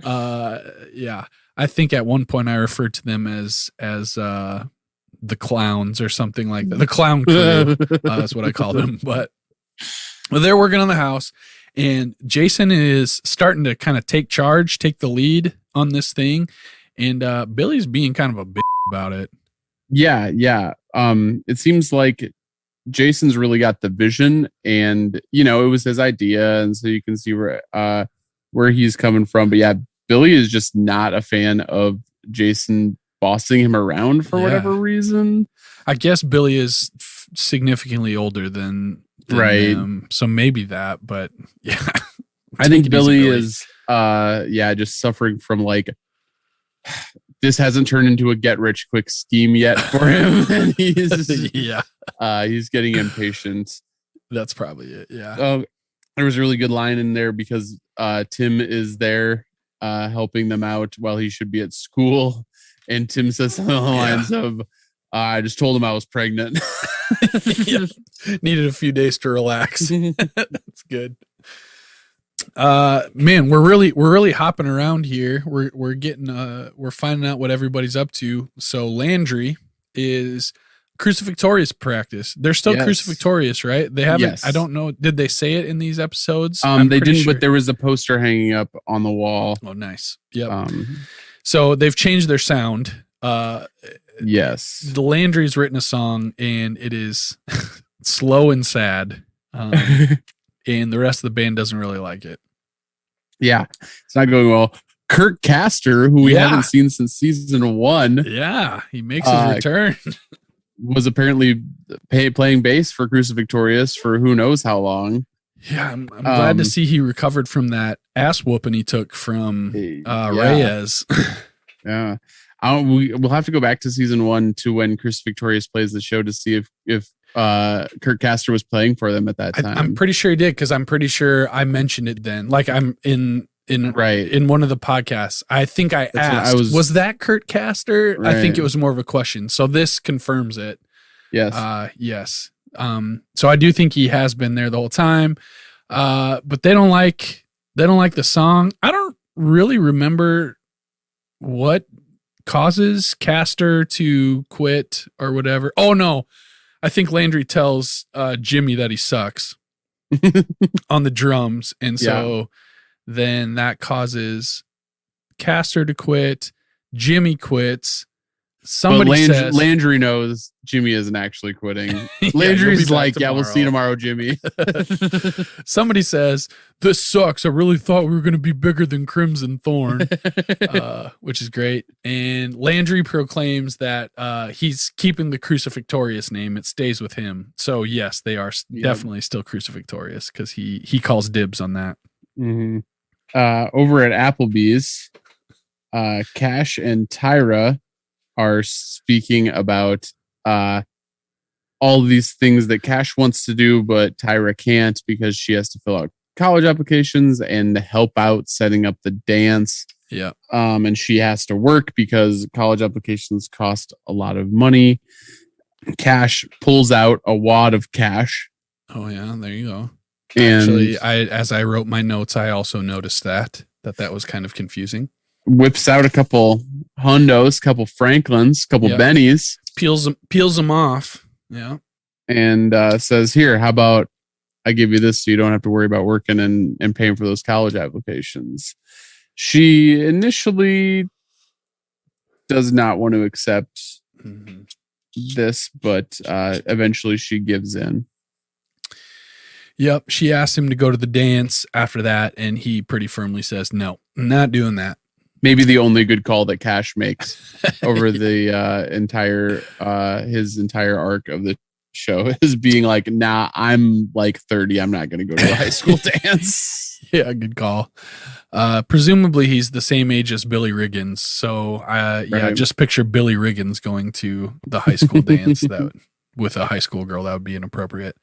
Yeah. I think at one point I referred to them as the clowns or something like that. The clown crew. That's what I call them. But they're working on the house, and Jason is starting to kind of take the lead on this thing. And Billy's being kind of a bitch about it. Yeah. It seems like Jason's really got the vision, and it was his idea, and so you can see where he's coming from. But yeah, Billy is just not a fan of Jason bossing him around for whatever reason. I guess Billy is significantly older than them, so maybe that. But yeah, I think Billy is just suffering from like. This hasn't turned into a get rich quick scheme yet for him. And he's getting impatient. That's probably it. Yeah. There was a really good line in there because Tim is there helping them out while he should be at school. And Tim says something along the lines of, I just told him I was pregnant. Needed a few days to relax. That's good. Man, we're really hopping around here. We're getting we're finding out what everybody's up to. So Landry is crucifixorious practice. They're still crucifixorious, right? They haven't. Yes. I don't know. Did they say it in these episodes? They didn't, sure. But there was a poster hanging up on the wall. Oh, nice. Yep. So they've changed their sound. Yes. The Landry's written a song, and it is slow and sad. And the rest of the band doesn't really like it. Yeah, it's not going well. Kirk Castor, who we haven't seen since season 1. Yeah, he makes his return. Was apparently playing bass for Crucifixorious for who knows how long. Yeah, I'm glad to see he recovered from that ass whooping he took from Reyes. Yeah. We'll have to go back to season 1 to when Crucifixorious plays the show to see if Kirk Castor was playing for them at that time. I'm pretty sure he did, because I'm pretty sure I mentioned it then. Like I'm in one of the podcasts. I think I asked, was that Kirk Castor? Right. I think it was more of a question. So this confirms it. Yes. Yes. So I do think he has been there the whole time. But they don't like the song. I don't really remember what causes Castor to quit or whatever. Oh no. I think Landry tells Jimmy that he sucks on the drums. And so then that causes Castor to quit. Jimmy quits. Somebody says Landry knows Jimmy isn't actually quitting. Landry's like, tomorrow. We'll see you tomorrow, Jimmy. Somebody says, this sucks. I really thought we were going to be bigger than Crimson Thorn, which is great. And Landry proclaims that he's keeping the Crucifixorious name. It stays with him. So yes, they are definitely still Crucifixorious, because he calls dibs on that. Mm-hmm. Over at Applebee's, Cash and Tyra are speaking about all these things that Cash wants to do, but Tyra can't because she has to fill out college applications and help out setting up the dance. Yeah. And she has to work because college applications cost a lot of money. Cash pulls out a wad of cash. Oh yeah, there you go. And actually, as I wrote my notes, I also noticed that was kind of confusing. Whips out a couple Hondos, couple Franklins, couple Bennies. Peels them off. Yeah. And says, here, how about I give you this so you don't have to worry about working and paying for those college applications. She initially does not want to accept this, but eventually she gives in. Yep. She asked him to go to the dance after that, and he pretty firmly says, no, I'm not doing that. Maybe the only good call that Cash makes over the entire his entire arc of the show is being like, nah, I'm like 30. I'm not going to go to a high school dance. Yeah, good call. Presumably he's the same age as Billy Riggins. So just picture Billy Riggins going to the high school dance with a high school girl. That would be inappropriate.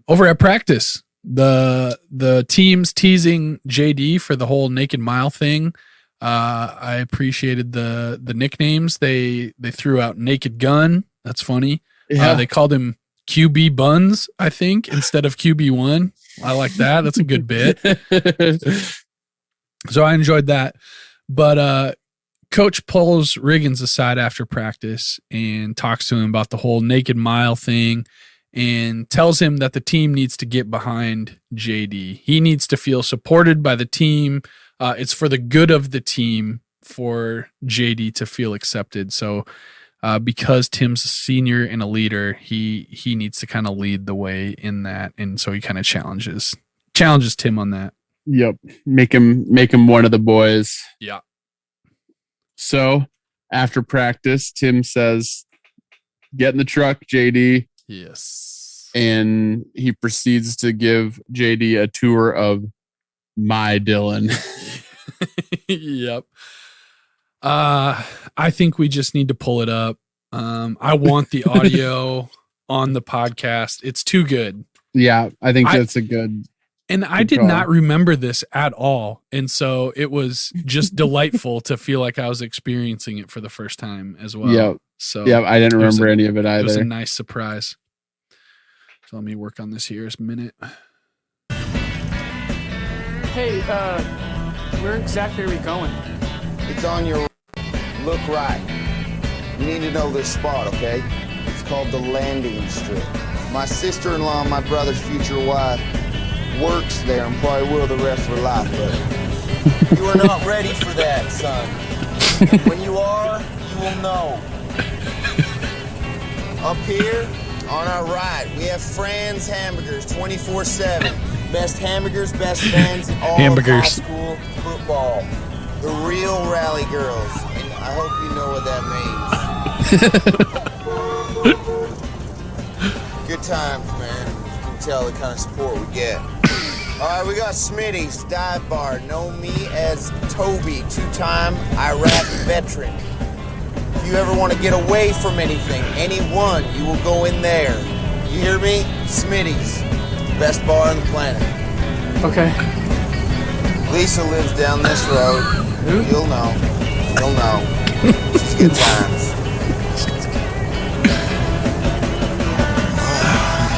Over at practice, the team's teasing JD for the whole Naked Mile thing. I appreciated the nicknames. They threw out Naked Gun. That's funny. Yeah. They called him QB Buns, I think, instead of QB1. I like that. That's a good bit. So I enjoyed that. But Coach pulls Riggins aside after practice and talks to him about the whole Naked Mile thing and tells him that the team needs to get behind JD. He needs to feel supported by the team. It's for the good of the team for JD to feel accepted. So because Tim's a senior and a leader, he needs to kind of lead the way in that. And so he kind of challenges Tim on that. Yep. Make him one of the boys. Yeah. So after practice, Tim says, get in the truck, JD. Yes. And he proceeds to give JD a tour of my Dylan. Yep. I think we just need to pull it up. I want the audio on the podcast. It's too good. Yeah, I think that's a good. And I did not remember this at all. And so it was just delightful to feel like I was experiencing it for the first time as well. Yep. So yeah, I didn't remember any of it either. It was a nice surprise. So let me work on this here a minute. Hey, where exactly are we going? It's on your look right. You need to know this spot, okay? It's called the landing strip. My sister-in-law, my brother's future wife, works there and probably will the rest of her life, but you are not ready for that, son. And when you are, you will know. Up here, on our right, we have Fran's Hamburgers 24/7. Best hamburgers, best fans in all of high school football. The real Rally Girls. And I hope you know what that means. Good times, man. You can tell the kind of support we get. All right, we got Smitty's Dive Bar. Know me as Toby, two-time Iraq veteran. If you ever want to get away from anything, anyone, you will go in there. You hear me? Smitty's. Best bar on the planet. Okay. Lisa lives down this road. You'll know. You'll know. She's good times.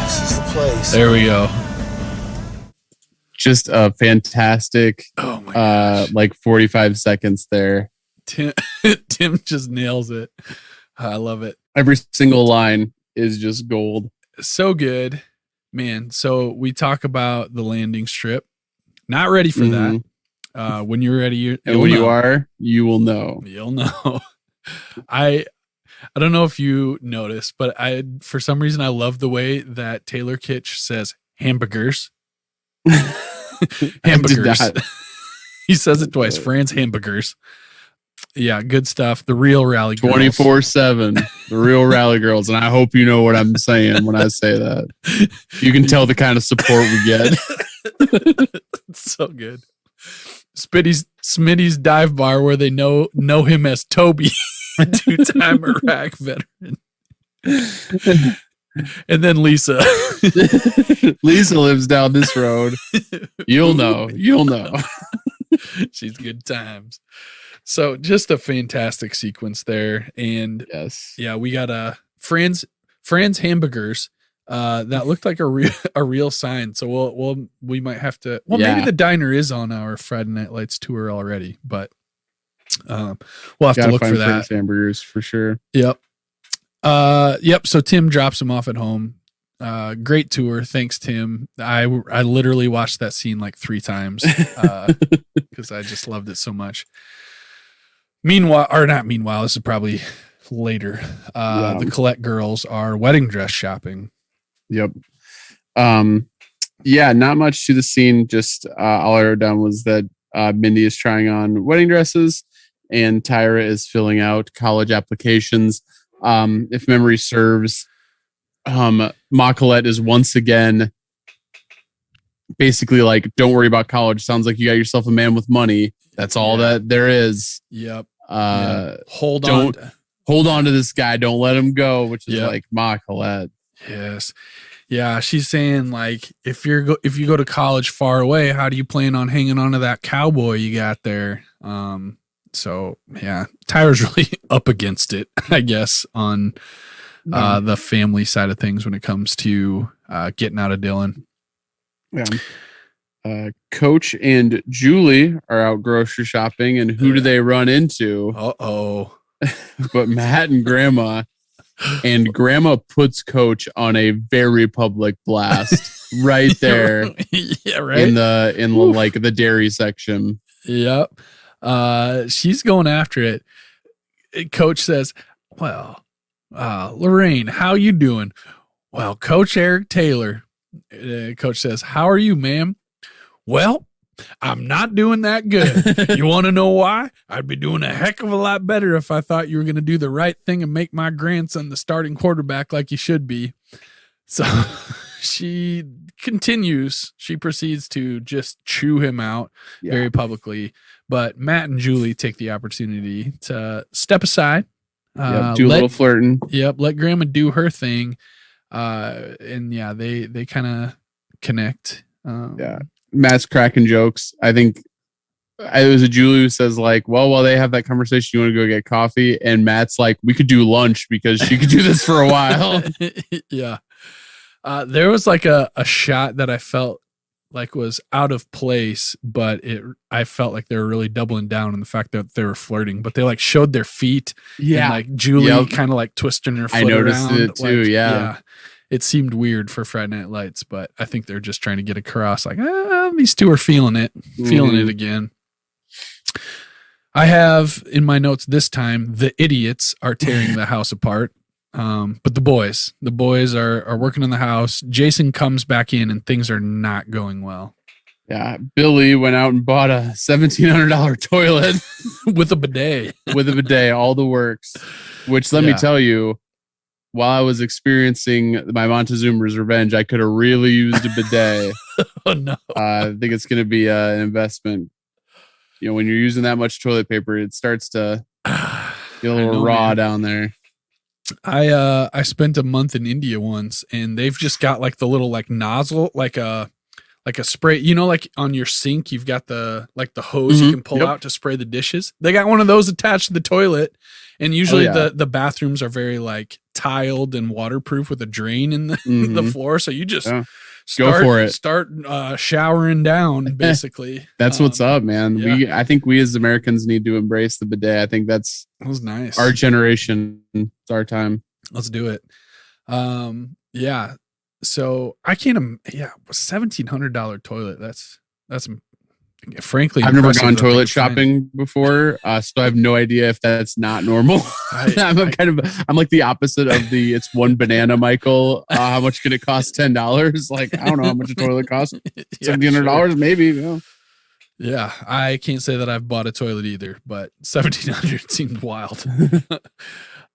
This is the place. There we go. Just a fantastic, like 45 seconds there. Tim just nails it. I love it. Every single line is just gold. So good. Man, so we talk about the landing strip. Not ready for that. When you're ready, and when you are, you will know. You'll know. I don't know if you noticed, but for some reason I love the way that Taylor Kitsch says hamburgers. Hamburgers. He says it twice. Fran's Hamburgers. Yeah, good stuff. The real Rally Girls. 24/7. The real Rally Girls. And I hope you know what I'm saying when I say that. You can tell the kind of support we get. So good. Smitty's Dive Bar, where they know him as Toby, a two-time Iraq veteran. And then Lisa. Lisa lives down this road. You'll know. You'll know. She's good times. So just a fantastic sequence there. And yes, yeah, we got Fran's Hamburgers. That looked like a real sign. So we might have to, maybe the diner is on our Friday Night Lights tour already, but we'll have to look for that. Fran's Hamburgers for sure. Yep. So Tim drops him off at home. Great tour. Thanks, Tim. I literally watched that scene like 3 times because I just loved it so much. Meanwhile, this is probably later. The Collette girls are wedding dress shopping. Yep. Not much to the scene. Just all I wrote down was that Mindy is trying on wedding dresses and Tyra is filling out college applications. If memory serves, Ma Collette is once again basically like, don't worry about college. Sounds like you got yourself a man with money. That's all that there is. Yep. Hold on to this guy. Don't let him go, which is like Ma Collette. Yes. Yeah. She's saying like, if you go to college far away, how do you plan on hanging on to that cowboy you got there? So yeah, Tyra's really up against it, I guess, on the family side of things when it comes to getting out of Dillon. Yeah. Coach and Julie are out grocery shopping, and who do they run into? But Matt and Grandma. And Grandma puts Coach on a very public blast right there. Yeah, right. In like the dairy section. Yep. She's going after it. Coach says, well, Lorraine, how you doing? Well, Coach Eric Taylor. Coach says, how are you, ma'am? Well, I'm not doing that good. You want to know why? I'd be doing a heck of a lot better if I thought you were going to do the right thing and make my grandson the starting quarterback like he should be. So she continues. She proceeds to just chew him out very publicly. But Matt and Julie take the opportunity to step aside. Do a little flirting. Yep. Let Grandma do her thing. And yeah, they kind of connect. Matt's cracking jokes. I think it was a Julie who says like, well, while they have that conversation, you want to go get coffee? And Matt's like, we could do lunch because she could do this for a while. Yeah. There was like a shot that I felt like was out of place, but I felt like they were really doubling down on the fact that they were flirting, but they like showed their feet. Yeah. And like Julie kind of like twisting her foot I noticed around. it too. Like, yeah. It seemed weird for Friday Night Lights, but I think they're just trying to get across like, these two are feeling it again. I have in my notes this time, the idiots are tearing the house apart. But the boys are working in the house. Jason comes back in and things are not going well. Yeah. Billy went out and bought a $1,700 toilet with a bidet, all the works, which let me tell you, while I was experiencing my Montezuma's revenge, I could have really used a bidet. Oh no. I think it's going to be an investment. You know, when you're using that much toilet paper, it starts to get a little raw down there. I spent a month in India once, and they've just got like the little like nozzle, like a spray. You know, like on your sink, you've got the hose you can pull out to spray the dishes. They got one of those attached to the toilet, and usually the bathrooms are very like tiled and waterproof with a drain in the floor. So you just go for it. Start showering down, basically. That's what's up, man. Yeah. I think we as Americans need to embrace the bidet. I think that was nice. Our generation. It's our time. Let's do it. Yeah. So I can't. Yeah, $1,700 toilet. That's frankly. I've never gone toilet shopping before, so I have no idea if that's not normal. I'm like the opposite of the it's one banana, Michael. How much can it cost? $10? Like, I don't know how much a toilet costs. $1,700 maybe. Yeah, I can't say that I've bought a toilet either, but $1,700 seems wild.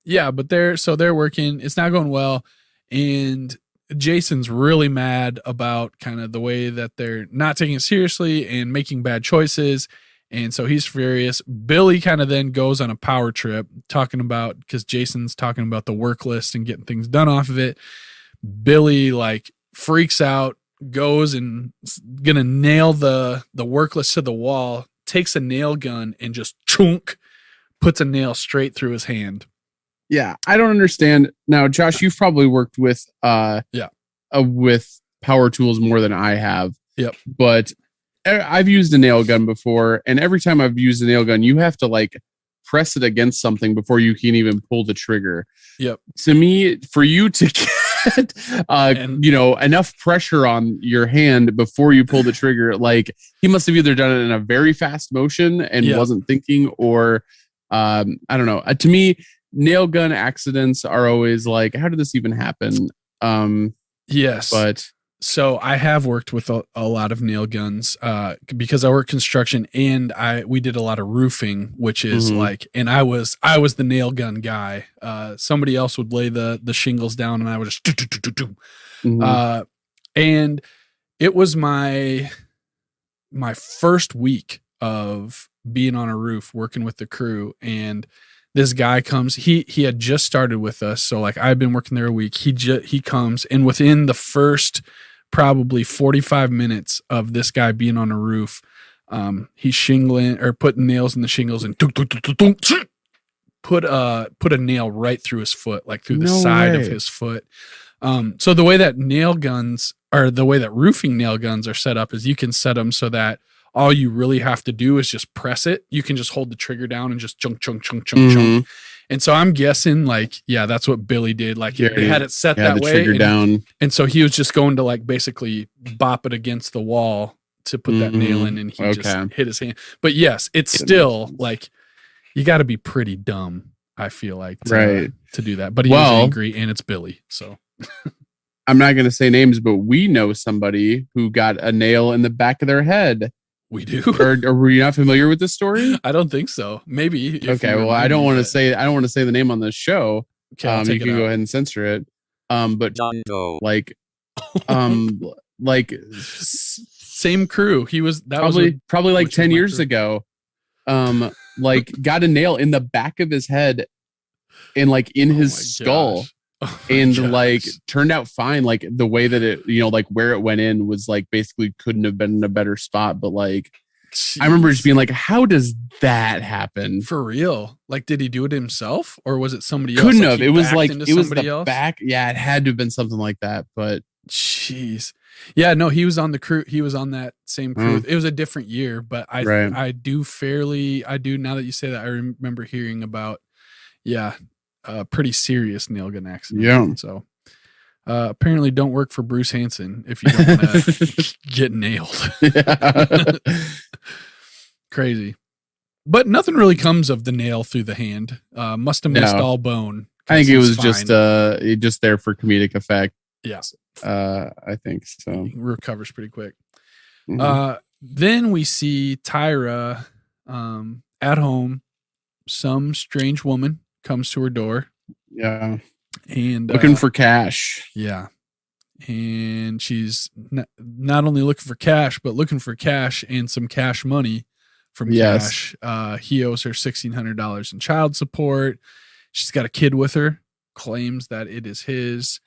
Yeah, but they're working. It's not going well, and Jason's really mad about kind of the way that they're not taking it seriously and making bad choices. And so he's furious. Billy kind of then goes on a power trip because Jason's talking about the work list and getting things done off of it. Billy like freaks out, goes and gonna nail the work list to the wall, takes a nail gun and just puts a nail straight through his hand. Yeah, I don't understand. Now, Josh, you've probably worked with with power tools more than I have. Yep. But I've used a nail gun before, and every time I've used a nail gun, you have to like press it against something before you can even pull the trigger. Yep. To me, for you to get enough pressure on your hand before you pull the trigger, like he must have either done it in a very fast motion and wasn't thinking, or I don't know. To me, nail gun accidents are always like, how did this even happen? Yes. But so I have worked with a lot of nail guns because I work construction and we did a lot of roofing, which is like, and I was the nail gun guy. Somebody else would lay the shingles down and I would just and it was my first week of being on a roof working with the crew, and this guy comes, he had just started with us. So like I've been working there a week. He comes, and within the first probably 45 minutes of this guy being on a roof, he's shingling or putting nails in the shingles and put a nail right through his foot, like through the side of his foot. So the way that roofing nail guns are set up is you can set them so that all you really have to do is just press it. You can just hold the trigger down and just chunk. And so I'm guessing like, that's what Billy did. Like they had it set that way. Trigger down. And so he was just going to like basically bop it against the wall to put that nail in, and he just hit his hand. But yes, it's still like, you got to be pretty dumb, I feel like, to do that. But he was angry, and it's Billy. So I'm not going to say names, but we know somebody who got a nail in the back of their head. We do. Or were you not familiar with this story? I don't think so. Maybe. Okay. Well, I don't want to say the name on this show. Okay, you can go ahead and censor it. But like same crew. He was probably like 10 years ago. Like got a nail in the back of his head and like in his skull. Gosh. and like turned out fine. Like the way that it, like where it went in was like basically couldn't have been in a better spot. But like, jeez. I remember just being like, how does that happen? For real? Like, did he do it himself or was it somebody else? Couldn't have. It was like, it was the else? back. Yeah, it had to have been something like that. But jeez. Yeah, no, he was on the crew. He was on that same crew. It was a different year, but I do now that you say that, I remember hearing about, a pretty serious nail gun accident. Yeah. So apparently don't work for Bruce Hansen if you don't want to get nailed. Crazy. But nothing really comes of the nail through the hand. Must have missed all bone. I think it was just there for comedic effect. Yeah. I think so. He recovers pretty quick. Then we see Tyra at home. Some strange woman comes to her door. Yeah. And looking for cash. Yeah. And she's not only looking for cash, but looking for cash and some cash money from Cash. He owes her $1,600 in child support. She's got a kid with her, claims that it is his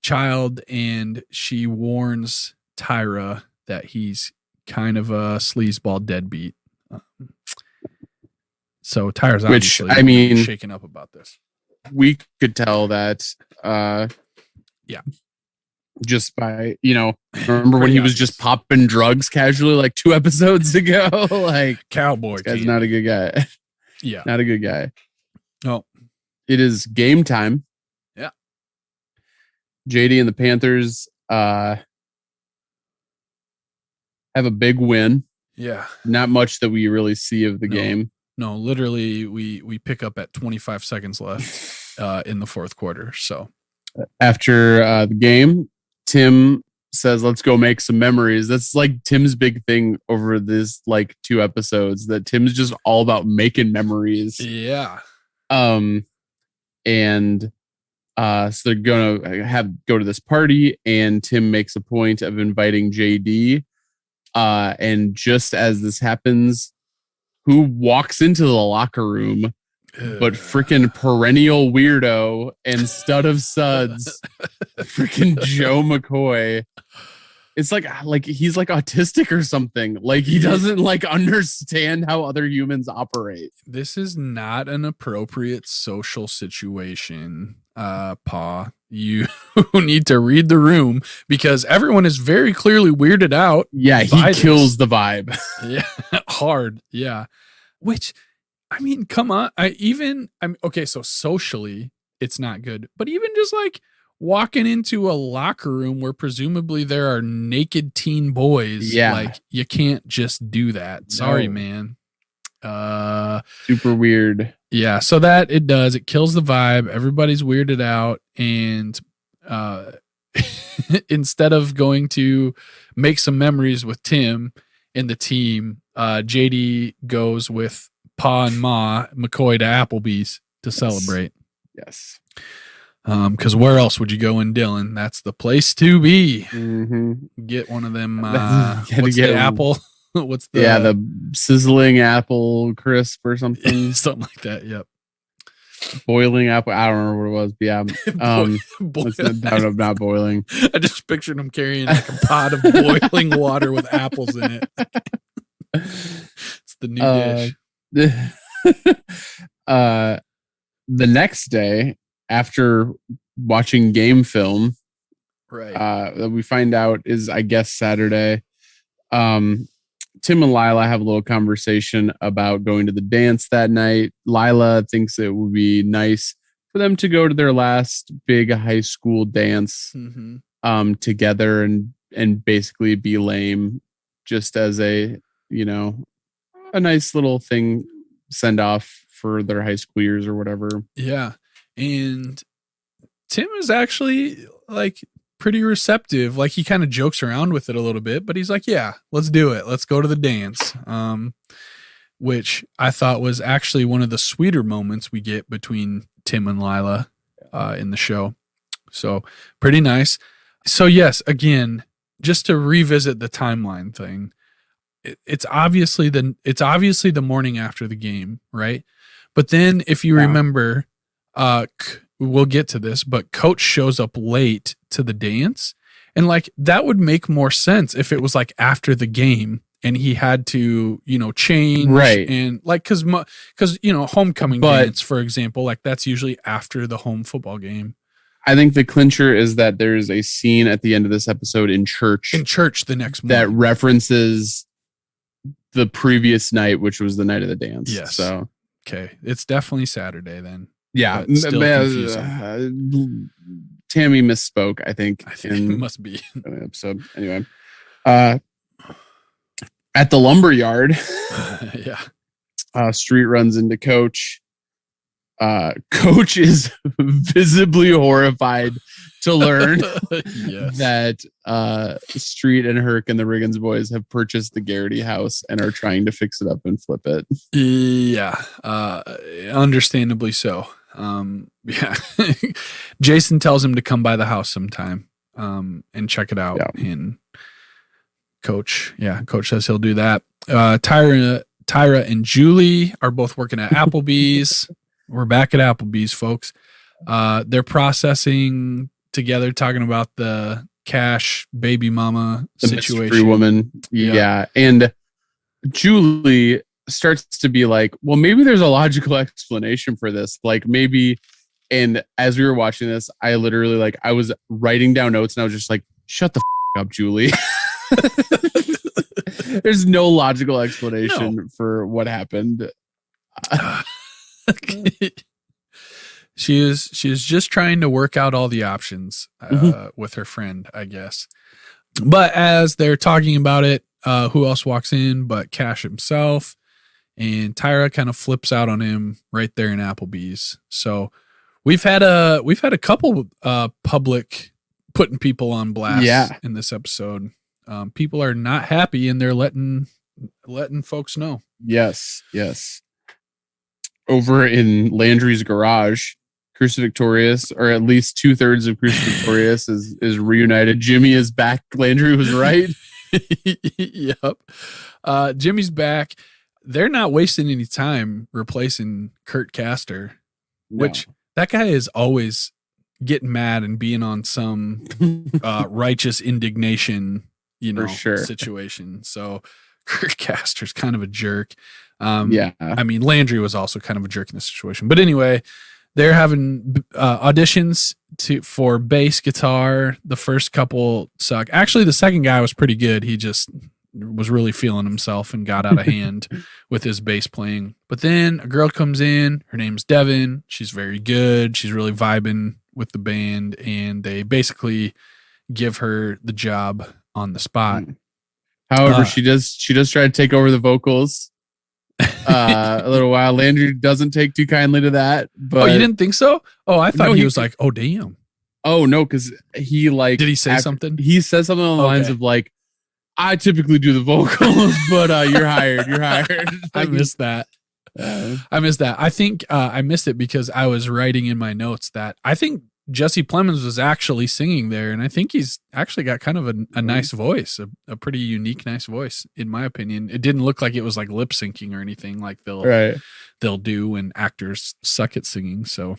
child, and she warns Tyra that he's kind of a sleazeball deadbeat. So Tyra's obviously shaken up about this. We could tell that just by, remember when he was just popping drugs casually like 2 episodes ago? Like, cowboy. This guy's not a good guy. Yeah. Not a good guy. Oh. It is game time. Yeah. JD and the Panthers have a big win. Yeah. Not much that we really see of the game. No, literally we pick up at 25 seconds left in the fourth quarter. So after the game, Tim says, let's go make some memories. That's like Tim's big thing over this like 2 episodes, that Tim's just all about making memories. Yeah. So they're gonna go to this party, and Tim makes a point of inviting JD. And just as this happens, who walks into the locker room but freaking perennial weirdo and stud of suds, freaking Joe McCoy. It's like he's like autistic or something. Like he doesn't like understand how other humans operate. This is not an appropriate social situation, Pa. You need to read the room because everyone is very clearly weirded out. Yeah, he kills the vibe. Yeah, hard. Yeah. Which, I mean, come on. Okay, so socially, it's not good. But even just like walking into a locker room where presumably there are naked teen boys, like you can't just do that. Sorry, man. Super weird. Yeah, so that it kills the vibe. Everybody's weirded out, and instead of going to make some memories with Tim and the team, JD goes with Pa and Ma McCoy to Applebee's to celebrate. Yes. Because where else would you go in Dillon? That's the place to be. Mm-hmm. Get one of them. What's the apple? What's the sizzling apple crisp or something? Something like that. Yep. Boiling apple. I don't remember what it was. But yeah. Not boiling. I just pictured him carrying like a pot of boiling water with apples in it. It's the new dish. The next day, after watching game film, right, that we find out is, I guess, Saturday. Tim and Lila have a little conversation about going to the dance that night. Lila thinks it would be nice for them to go to their last big high school dance together and basically be lame, just as a nice little thing, send off for their high school years or whatever. Yeah. And Tim is actually like pretty receptive. Like he kind of jokes around with it a little bit, but he's like, yeah, let's do it. Let's go to the dance. Which I thought was actually one of the sweeter moments we get between Tim and Lila in the show. So pretty nice. So yes, again, just to revisit the timeline thing, it's obviously the morning after the game, right? But then if you remember, we'll get to this, but Coach shows up late to the dance. And like, that would make more sense if it was like after the game and he had to, change. Right. And like, cause homecoming dance, for example, like that's usually after the home football game. I think the clincher is that there's a scene at the end of this episode in church. The next morning. That references the previous night, which was the night of the dance. Yes. So, okay. It's definitely Saturday then. Yeah. Tammy misspoke, I think it must be an episode. Anyway, at the lumber yard, Street runs into Coach. Coach is visibly horrified to learn that Street and Herc and the Riggins boys have purchased the Garrity house and are trying to fix it up and flip it. Yeah, understandably so. Jason tells him to come by the house sometime and check it out. Yeah. And Coach says he'll do that. Tyra and Julie are both working at Applebee's. We're back at Applebee's, folks. They're processing together, talking about the Cash baby mama situation. Mystery woman. Yeah. And Julie starts to be like, well, maybe there's a logical explanation for this. Like maybe, and as we were watching this, I literally I was writing down notes and I was just like, shut the up, Julie. There's no logical explanation for what happened. She is just trying to work out all the options with her friend, I guess. But as they're talking about it, who else walks in but Cash himself? And Tyra kind of flips out on him right there in Applebee's. So we've had a couple public putting people on blast in this episode. People are not happy and they're letting folks know. Yes. Over in Landry's garage, Cruce Victorious, or at least 2/3 of Cruce Victorious is reunited. Jimmy is back. Landry was right. Yep. Jimmy's back. They're not wasting any time replacing Kurt Castor, which that guy is always getting mad and being on some righteous indignation, situation. So Kurt Castor's kind of a jerk. I mean, Landry was also kind of a jerk in this situation. But anyway, they're having auditions for bass guitar. The first couple suck. Actually, the second guy was pretty good. He just was really feeling himself and got out of hand with his bass playing. But then a girl comes in. Her name's Devin. She's very good. She's really vibing with the band, and they basically give her the job on the spot. However, she does try to take over the vocals a little while. Landry doesn't take too kindly to that. But you didn't think so? Oh, I thought he was like, oh, damn. Oh, no, because he did he say something? He says something along the lines of I typically do the vocals, but you're hired. You're hired. I missed that. I think I missed it because I was writing in my notes that I think Jesse Plemons was actually singing there, and I think he's actually got kind of a nice voice, a pretty unique, nice voice, in my opinion. It didn't look like it was like lip syncing or anything like they'll do when actors suck at singing. So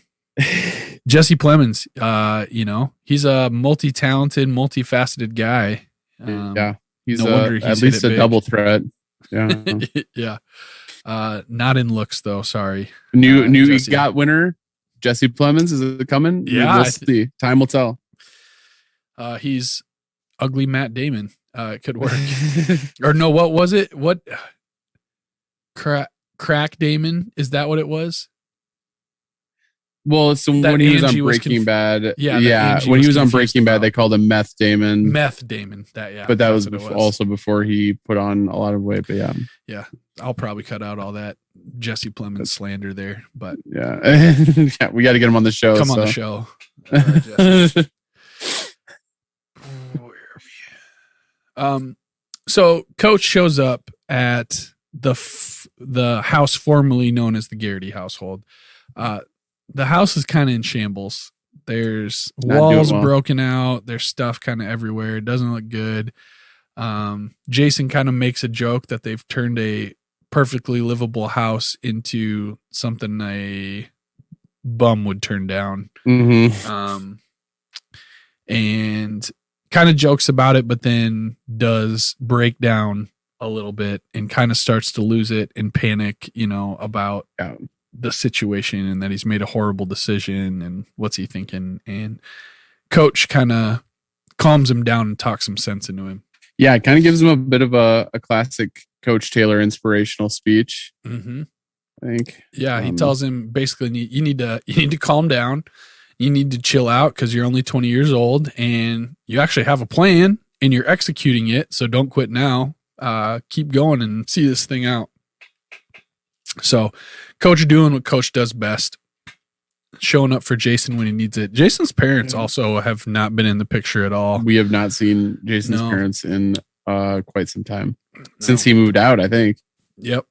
Jesse Plemons, he's a multi-talented, multifaceted guy. He's at least a double threat. Yeah. Yeah. Not in looks though. Sorry. New EGOT winner, Jesse Plemons. Is it coming? Yeah. We'll see. Time will tell. He's ugly Matt Damon. It could work. Or no, what was it? What? Crack Damon? Is that what it was? Well, so when he was on Breaking Bad, when he was on Breaking Bad, they called him Meth Damon. Meth Damon, but that was also before he put on a lot of weight. But yeah, I'll probably cut out all that Jesse Plemons slander there. But we got to get him on the show. Come on the show. So Coach shows up at the house formerly known as the Garrity household. The house is kind of in shambles. There's walls broken out. There's stuff kind of everywhere. It doesn't look good. Jason kind of makes a joke that they've turned a perfectly livable house into something a bum would turn down. Mm-hmm. And kind of jokes about it, but then does break down a little bit and kind of starts to lose it and panic, about the situation and that he's made a horrible decision and what's he thinking. And Coach kind of calms him down and talks some sense into him. Yeah, it kind of gives him a bit of a classic Coach Taylor inspirational speech. Mm-hmm. I think. Yeah, he tells him basically you need to calm down. You need to chill out because you're only 20 years old and you actually have a plan and you're executing it. So don't quit now. Keep going and see this thing out. So Coach doing what Coach does best, showing up for Jason when he needs it. Jason's parents also have not been in the picture at all. We have not seen Jason's parents in quite some time since he moved out, I think. Yep.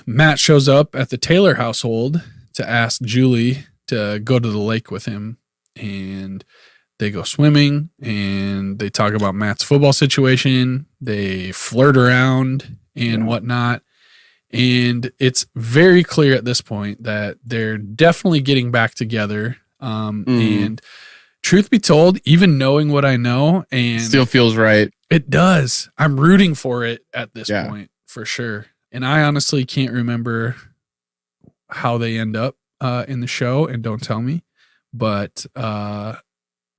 Matt shows up at the Taylor household to ask Julie to go to the lake with him, and they go swimming and they talk about Matt's football situation. They flirt around and whatnot. And it's very clear at this point that they're definitely getting back together. And truth be told, even knowing what I know, and still feels right. It does. I'm rooting for it at this point for sure. And I honestly can't remember how they end up in the show, and don't tell me. But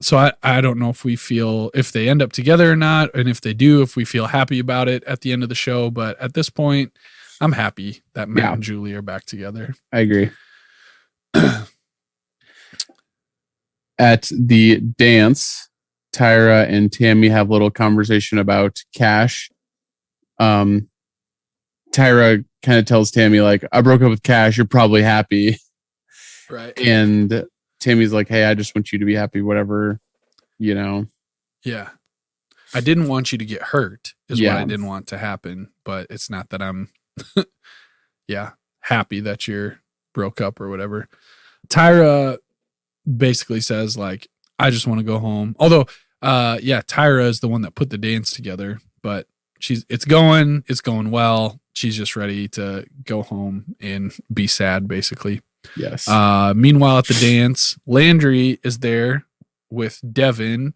so I don't know if they end up together or not, and if they do, if we feel happy about it at the end of the show. But at this point, I'm happy that Matt and Julie are back together. I agree. At the dance, Tyra and Tammy have a little conversation about Cash. Tyra kind of tells Tammy, like, I broke up with Cash. You're probably happy. Right. And Tammy's like, hey, I just want you to be happy, whatever, Yeah. I didn't want you to get hurt is what I didn't want to happen. But it's not that I'm, happy that you're broke up or whatever. Tyra basically says, like, I just want to go home. Although, Tyra is the one that put the dance together, but it's going well. She's just ready to go home and be sad, basically. Yes. Meanwhile, at the dance, Landry is there with Devin.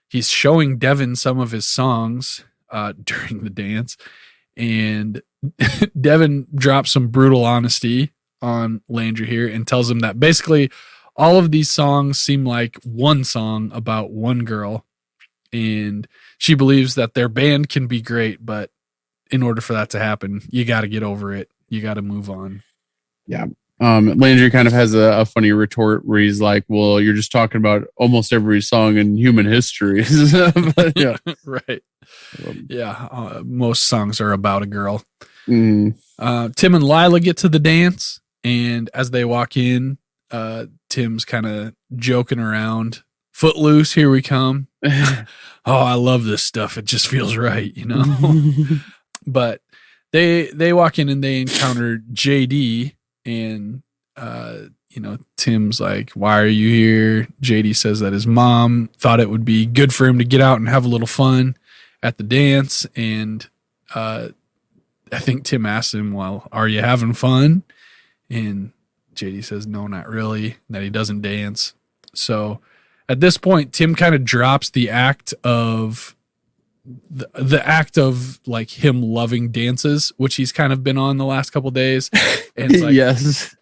He's showing Devin some of his songs during the dance, and Devin drops some brutal honesty on Landry here and tells him that basically all of these songs seem like one song about one girl, and she believes that their band can be great, but in order for that to happen, you got to get over it. You got to move on. Yeah. Landry kind of has a funny retort where he's like, well, you're just talking about almost every song in human history. But, yeah. Right. Most songs are about a girl. Mm. Tim and Lila get to the dance, and as they walk in, Tim's kind of joking around. Footloose, here we come. Oh, I love this stuff. It just feels right, But they walk in and they encounter JD, and Tim's like, why are you here? JD says that his mom thought it would be good for him to get out and have a little fun at the dance. And I think Tim asked him, well, are you having fun? And JD says, no, not really, that he doesn't dance. So at this point, Tim kind of drops the act of the act of like him loving dances, which he's kind of been on the last couple of days. And it's like, yes.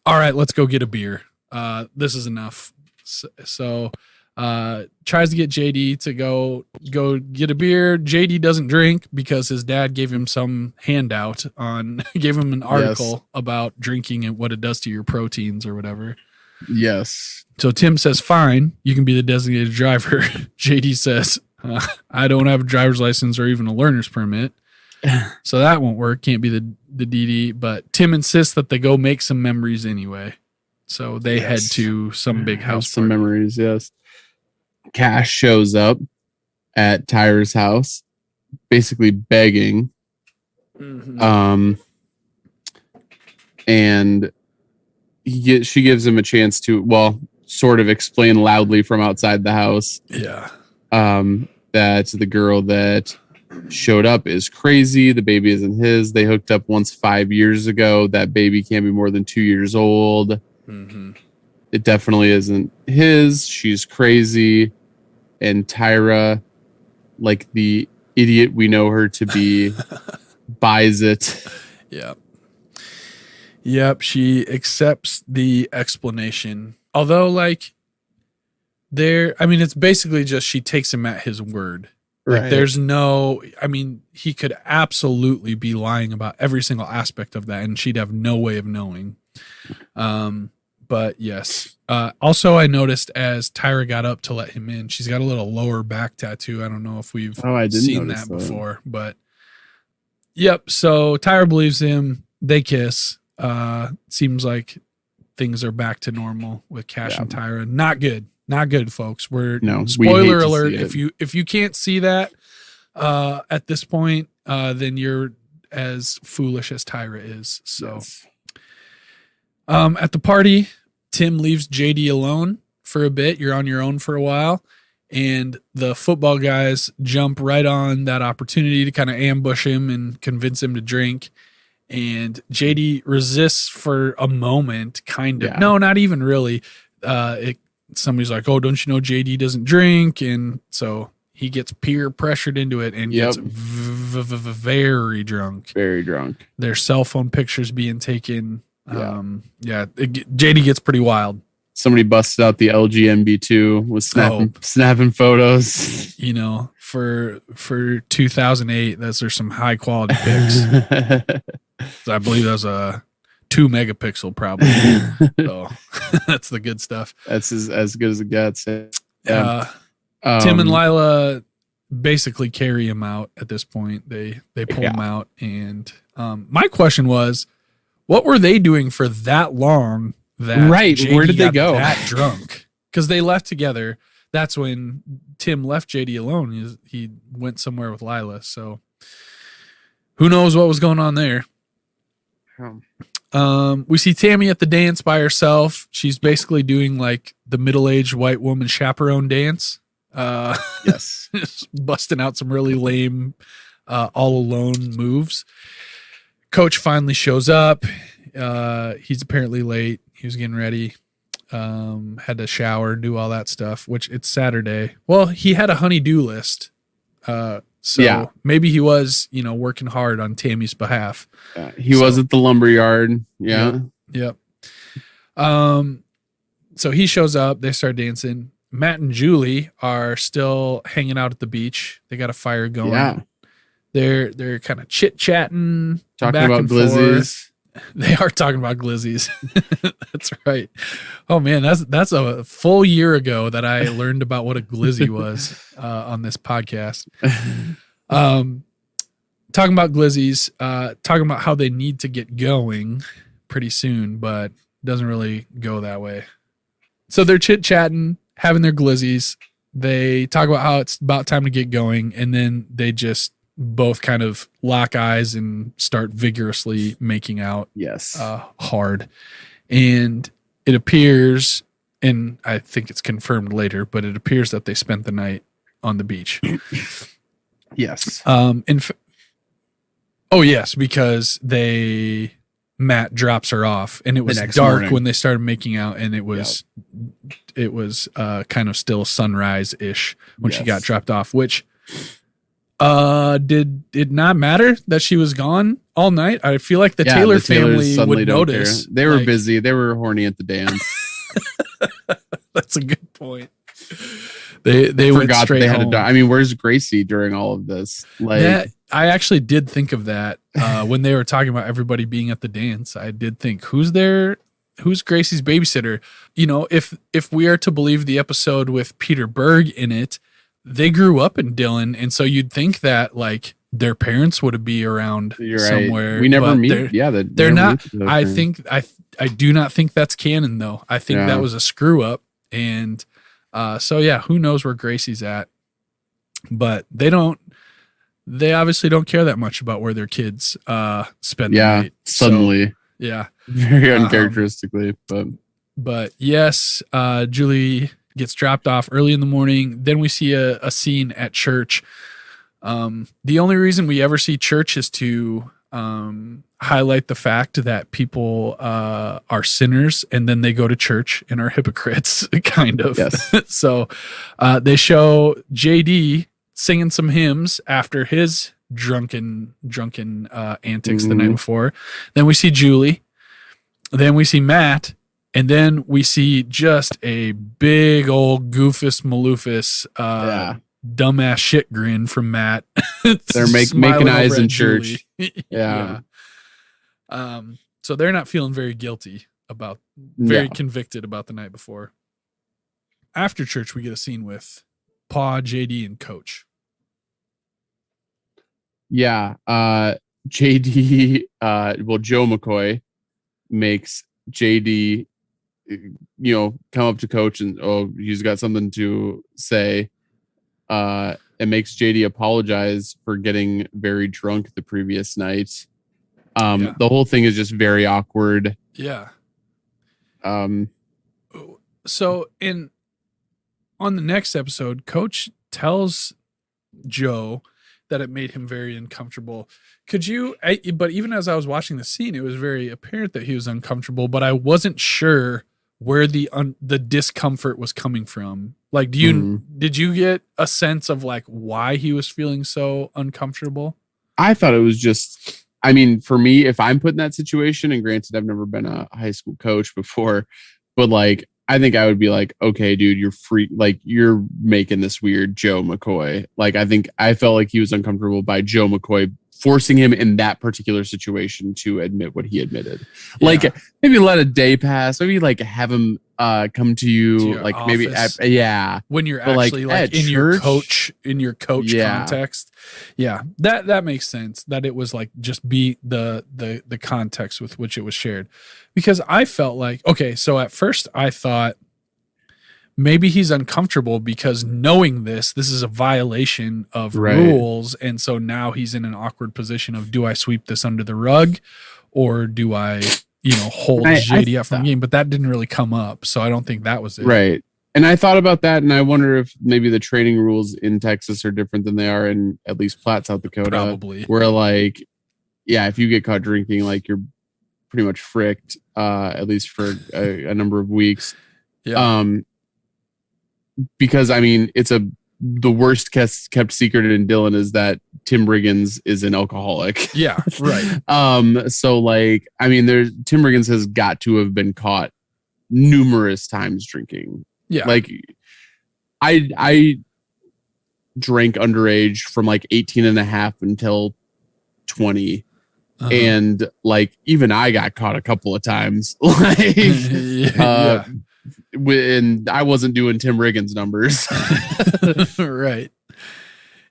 All right, let's go get a beer. This is enough. So tries to get JD to go get a beer. JD doesn't drink because his dad gave him some handout gave him an article about drinking and what it does to your proteins or whatever. Yes. So Tim says, fine, you can be the designated driver. JD says, I don't have a driver's license or even a learner's permit. So that won't work. Can't be the DD. But Tim insists that they go make some memories anyway. So they head to some big house. Some memories, yes. Cash shows up at Tyra's house, basically begging. Mm-hmm. And she gives him a chance to, sort of explain loudly from outside the house. Yeah. That the girl that showed up is crazy. The baby isn't his. They hooked up once 5 years ago. That baby can't be more than 2 years old. Mm-hmm. It definitely isn't his. She's crazy. And Tyra, like the idiot we know her to be, buys it. Yep. She accepts the explanation. Although, like, it's basically just she takes him at his word. Like, Right. there's no, he could absolutely be lying about every single aspect of that, and she'd have no way of knowing. But yes. Also, I noticed as Tyra got up to let him in, she's got a little lower back tattoo. I don't know if we've seen that before, but yep. So Tyra believes him. They kiss. Seems like things are back to normal with Cash and Tyra. Not good. Not good, folks. Spoiler alert. If you can't see that at this point, then you're as foolish as Tyra is. So yes. At the party, Tim leaves JD alone for a bit. You're on your own for a while. And the football guys jump right on that opportunity to kind of ambush him and convince him to drink. And JD resists for a moment, kind of. Yeah. No, not even really. Somebody's like, oh, don't you know JD doesn't drink? And so he gets peer pressured into it and gets very drunk. Very drunk. Their cell phone pictures being taken. JD gets pretty wild. Somebody busted out the LG MB2, was snapping photos. You know, for 2008, those are some high quality pics. So I believe that was a 2 megapixel probably. So that's the good stuff. That's as good as it gets. Yeah. Tim and Lila basically carry him out at this point. They pull him out. And my question was, what were they doing for that long? Where did they go? That drunk? Because they left together. That's when Tim left JD alone. He went somewhere with Lila. So who knows what was going on there? We see Tammy at the dance by herself. She's basically doing like the middle-aged white woman chaperone dance. Yes. Busting out some really lame all alone moves. Coach finally shows up. He's apparently late. He was getting ready. Had to shower, do all that stuff, which it's Saturday. Well, he had a honey-do list. So maybe he was, working hard on Tammy's behalf. He was at the lumberyard. Yeah. Yep. So he shows up. They start dancing. Matt and Julie are still hanging out at the beach. They got a fire going. Yeah. They're kind of chit-chatting. Talking about glizzies. They are talking about glizzies. That's right. Oh man, that's a full year ago that I learned about what a glizzy was on this podcast. Talking about glizzies, talking about how they need to get going pretty soon, but doesn't really go that way. So they're chit-chatting, having their glizzies. They talk about how it's about time to get going, and then they just both kind of lock eyes and start vigorously making out. Yes. Hard. And it appears, and I think it's confirmed later, but it appears that they spent the night on the beach. Yes. Yes, because Matt drops her off, and it was dark morning when they started making out, and it was kind of still sunrise-ish when she got dropped off, which did it not matter that she was gone all night? I feel like the Taylor family would notice. Care. They were busy. They were horny at the dance. That's a good point. They forgot straight they had home. to die. I mean, where's Gracie during all of this? Like, I actually did think of that when they were talking about everybody being at the dance. I did think, who's there? Who's Gracie's babysitter? If we are to believe the episode with Peter Berg in it, they grew up in Dillon, and so you'd think that like their parents would be around somewhere. Right. We never meet. They're not. I do not think that's canon though. I think that was a screw up, and who knows where Gracie's at? But they obviously don't care that much about where their kids spend the night. Suddenly. So, very uncharacteristically, but yes, Julie gets dropped off early in the morning. Then we see a scene at church. The only reason we ever see church is to highlight the fact that people are sinners and then they go to church and are hypocrites, kind of. Yes. So they show JD singing some hymns after his drunken antics the night before. Then we see Julie. Then we see Matt. And then we see just a big old goofus maloofus dumbass shit grin from Matt. They're making eyes in church. Yeah. So they're not feeling very guilty about, convicted about the night before. After church, we get a scene with Pa, JD, and Coach. Yeah. JD, Joe McCoy makes JD, come up to Coach and, he's got something to say. It makes JD apologize for getting very drunk the previous night. The whole thing is just very awkward. Yeah. So on the next episode, Coach tells Joe that it made him very uncomfortable. But even as I was watching the scene, it was very apparent that he was uncomfortable, but I wasn't sure where the discomfort was coming from. Like, did you get a sense of like why he was feeling so uncomfortable? I thought it was just, for me, if I'm put in that situation, and granted, I've never been a high school coach before, but like, I think I would be like, okay, dude, you're free. Like, you're making this weird, Joe McCoy. Like, I felt like he was uncomfortable by Joe McCoy forcing him in that particular situation to admit what he admitted. Yeah. Like, maybe let a day pass. Maybe like have him come to you, like office. Maybe when you're actually like in church? your coach context. Yeah, that makes sense. That it was like just be the context with which it was shared, because I felt like, okay, so at first I thought maybe he's uncomfortable because knowing this is a violation of rules. And so now he's in an awkward position of, do I sweep this under the rug or do I, hold JD up from the game? But that didn't really come up. So I don't think that was it. Right. And I thought about that. And I wonder if maybe the training rules in Texas are different than they are in at least Platte, South Dakota. Probably. Where like, if you get caught drinking, like you're pretty much fricked, at least for a number of weeks. Yeah. Because it's the worst kept secret in Dillon is that Tim Riggins is an alcoholic. Yeah, right. So like, Tim Riggins has got to have been caught numerous times drinking. Yeah. Like I drank underage from like 18 and a half until 20. Uh-huh. And like, even I got caught a couple of times. Like, and I wasn't doing Tim Riggins numbers. Right.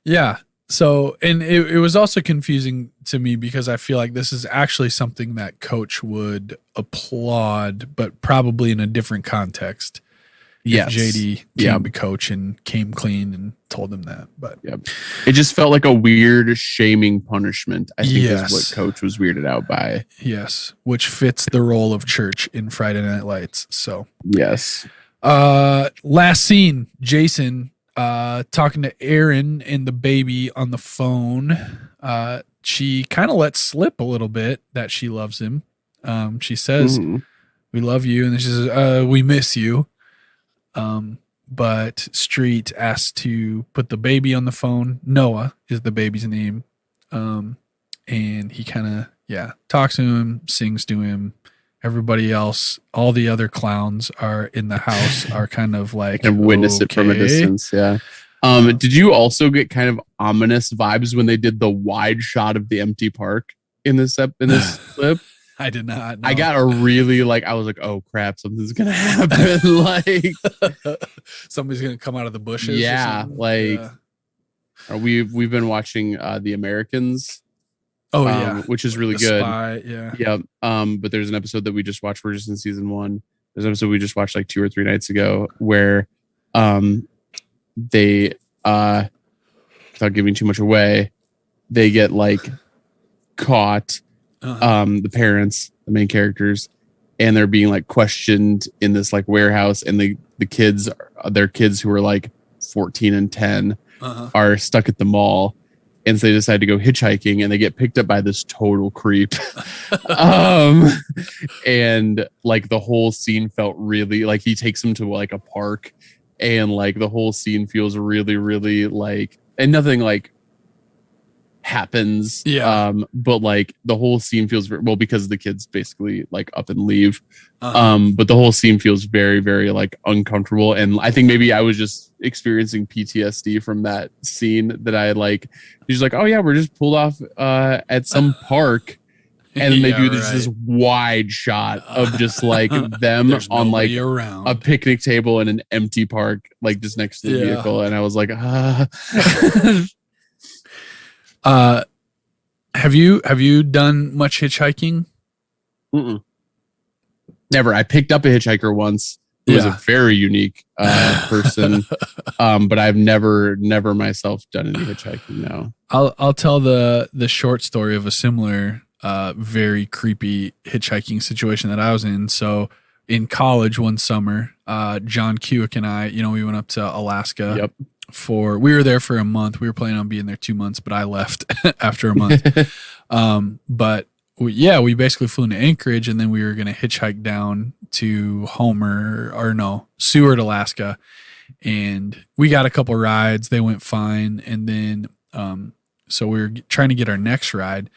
Yeah. So, and it was also confusing to me because I feel like this is actually something that Coach would applaud, but probably in a different context. Yes. If JD came to Coach and came clean and told him that. But it just felt like a weird shaming punishment, I think is what Coach was weirded out by. Yes. Which fits the role of church in Friday Night Lights. So yes. Last scene, Jason talking to Aaron and the baby on the phone. She kind of lets slip a little bit that she loves him. She says, we love you. And then she says, we miss you. But Street asked to put the baby on the phone. Noah is the baby's name. And he kind of, talks to him, sings to him. Everybody else, all the other clowns are in the house are kind of like, and witness it from a distance. Yeah. Did you also get kind of ominous vibes when they did the wide shot of the empty park in this clip? I did not. No. I got a really I was like, oh crap, something's gonna happen. Like somebody's gonna come out of the bushes. Yeah, we've been watching The Americans. Oh which is really good. Spy, yeah. But there's an episode that we just watched. We're just in season 1. There's an episode we just watched like 2 or 3 nights ago where they without giving too much away, they get caught. The parents, the main characters, and they're being questioned in this warehouse, and the kids, their kids who are 14 and 10 are stuck at the mall, And so they decide to go hitchhiking, and they get picked up by this total creep. And like the whole scene felt really like he takes them to like a park, and like the whole scene feels really, really like, and nothing like happens. Yeah. But like the whole scene feels well because the kids basically like up and leave. But the whole scene feels very, very like uncomfortable. And I think maybe I was just experiencing PTSD from that scene that I like. He's like, oh yeah, we're just pulled off at some park. And then they do this wide shot of just like them on like around a picnic table in an empty park, like just next to the vehicle. And I was like, Have you done much hitchhiking? Mm-mm. Never. I picked up a hitchhiker once. It was a very unique person, but I've never myself done any hitchhiking. No. I'll tell the short story of a similar very creepy hitchhiking situation that I was in. So in college one summer, John Kewick and I, we went up to Alaska. Yep. We were there for a month. We were planning on being there 2 months, but I left after a month. But we basically flew into Anchorage, and then we were going to hitchhike down to Seward, Alaska. And we got a couple rides. They went fine. And then, so we were trying to get our next ride,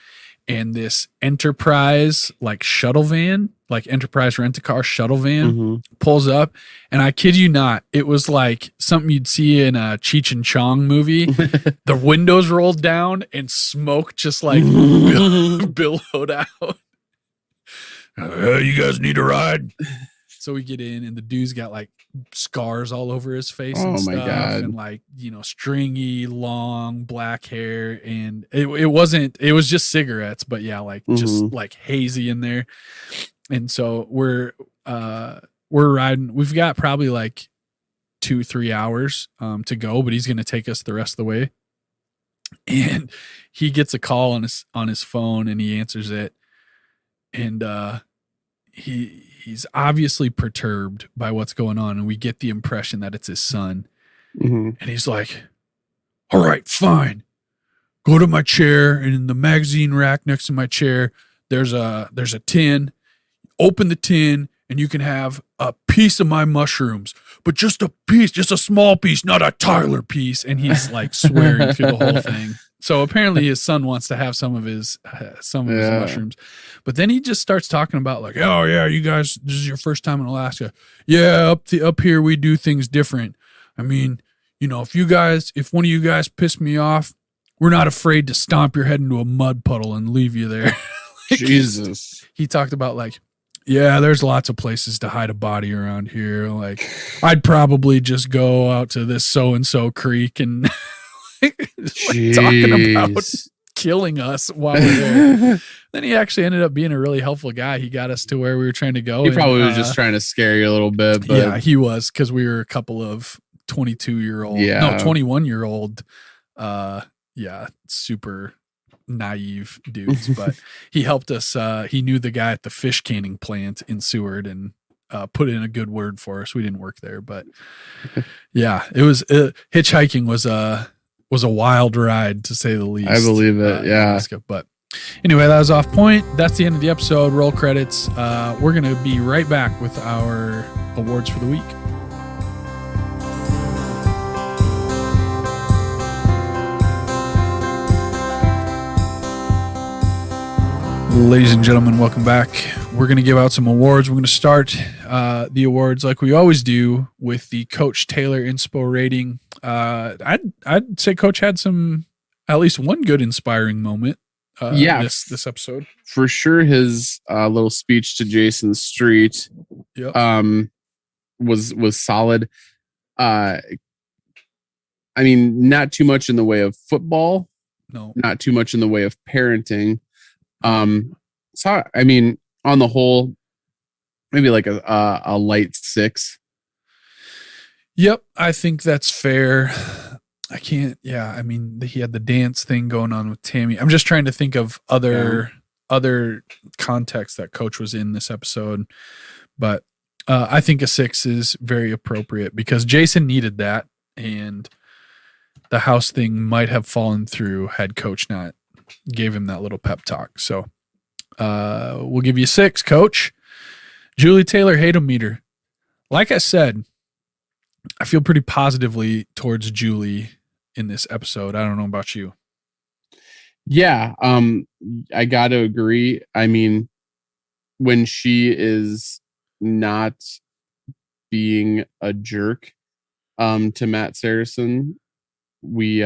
and this Enterprise shuttle van, Enterprise rent-a-car shuttle van pulls up. And I kid you not, it was like something you'd see in a Cheech and Chong movie. The windows rolled down and smoke just billowed out. You guys need a ride? So we get in, and the dude's got scars all over his face and stuff. Oh my God. And stringy, long black hair. And it was just cigarettes, but just hazy in there. And so we're riding. We've got probably 2-3 hours to go, but he's going to take us the rest of the way. And he gets a call on his phone, and he answers it. And he's obviously perturbed by what's going on, and we get the impression that it's his son. And he's like, all right, fine. Go to my chair, and in the magazine rack next to my chair, there's a tin. Open the tin, and you can have a piece of my mushrooms, but just a piece, just a small piece, not a Tyler piece. And he's swearing through the whole thing. So apparently his son wants to have some of his mushrooms, but then he just starts talking about oh yeah, you guys, this is your first time in Alaska. Yeah. Up here, we do things different. I mean, if one of you guys piss me off, we're not afraid to stomp your head into a mud puddle and leave you there. Jesus. He talked about yeah, there's lots of places to hide a body around here. I'd probably just go out to this so-and-so creek and talking about killing us while we're there. Then he actually ended up being a really helpful guy. He got us to where we were trying to go. He probably was just trying to scare you a little bit. But yeah, he was, because we were a couple of 21-year-old, super naive dudes, but he helped us. He knew the guy at the fish canning plant in Seward, and put in a good word for us. We didn't work there, but yeah, it was hitchhiking was a wild ride, to say the least. I believe it. Yeah. Alaska. But anyway, that was off point. That's the end of the episode. Roll credits. We're going to be right back with our awards for the week. Ladies and gentlemen, welcome back. We're going to give out some awards. We're going to start the awards like we always do with the Coach Taylor Inspo-rating. I'd say Coach had at least one good inspiring moment. This episode for sure. His little speech to Jason Street, was solid. I mean, not too much in the way of football. No, not too much in the way of parenting. So I mean, on the whole, maybe a light 6. Yep, I think that's fair. I mean, he had the dance thing going on with Tammy. I'm just trying to think of other contexts that Coach was in this episode, but I think a 6 is very appropriate because Jason needed that, and the house thing might have fallen through had Coach not gave him that little pep talk. So we'll give you 6, Coach. Julie Taylor hate-o-meter. Like I said, I feel pretty positively towards Julie in this episode. I don't know about you. Yeah, I got to agree. I mean, when she is not being a jerk to Matt Saracen, we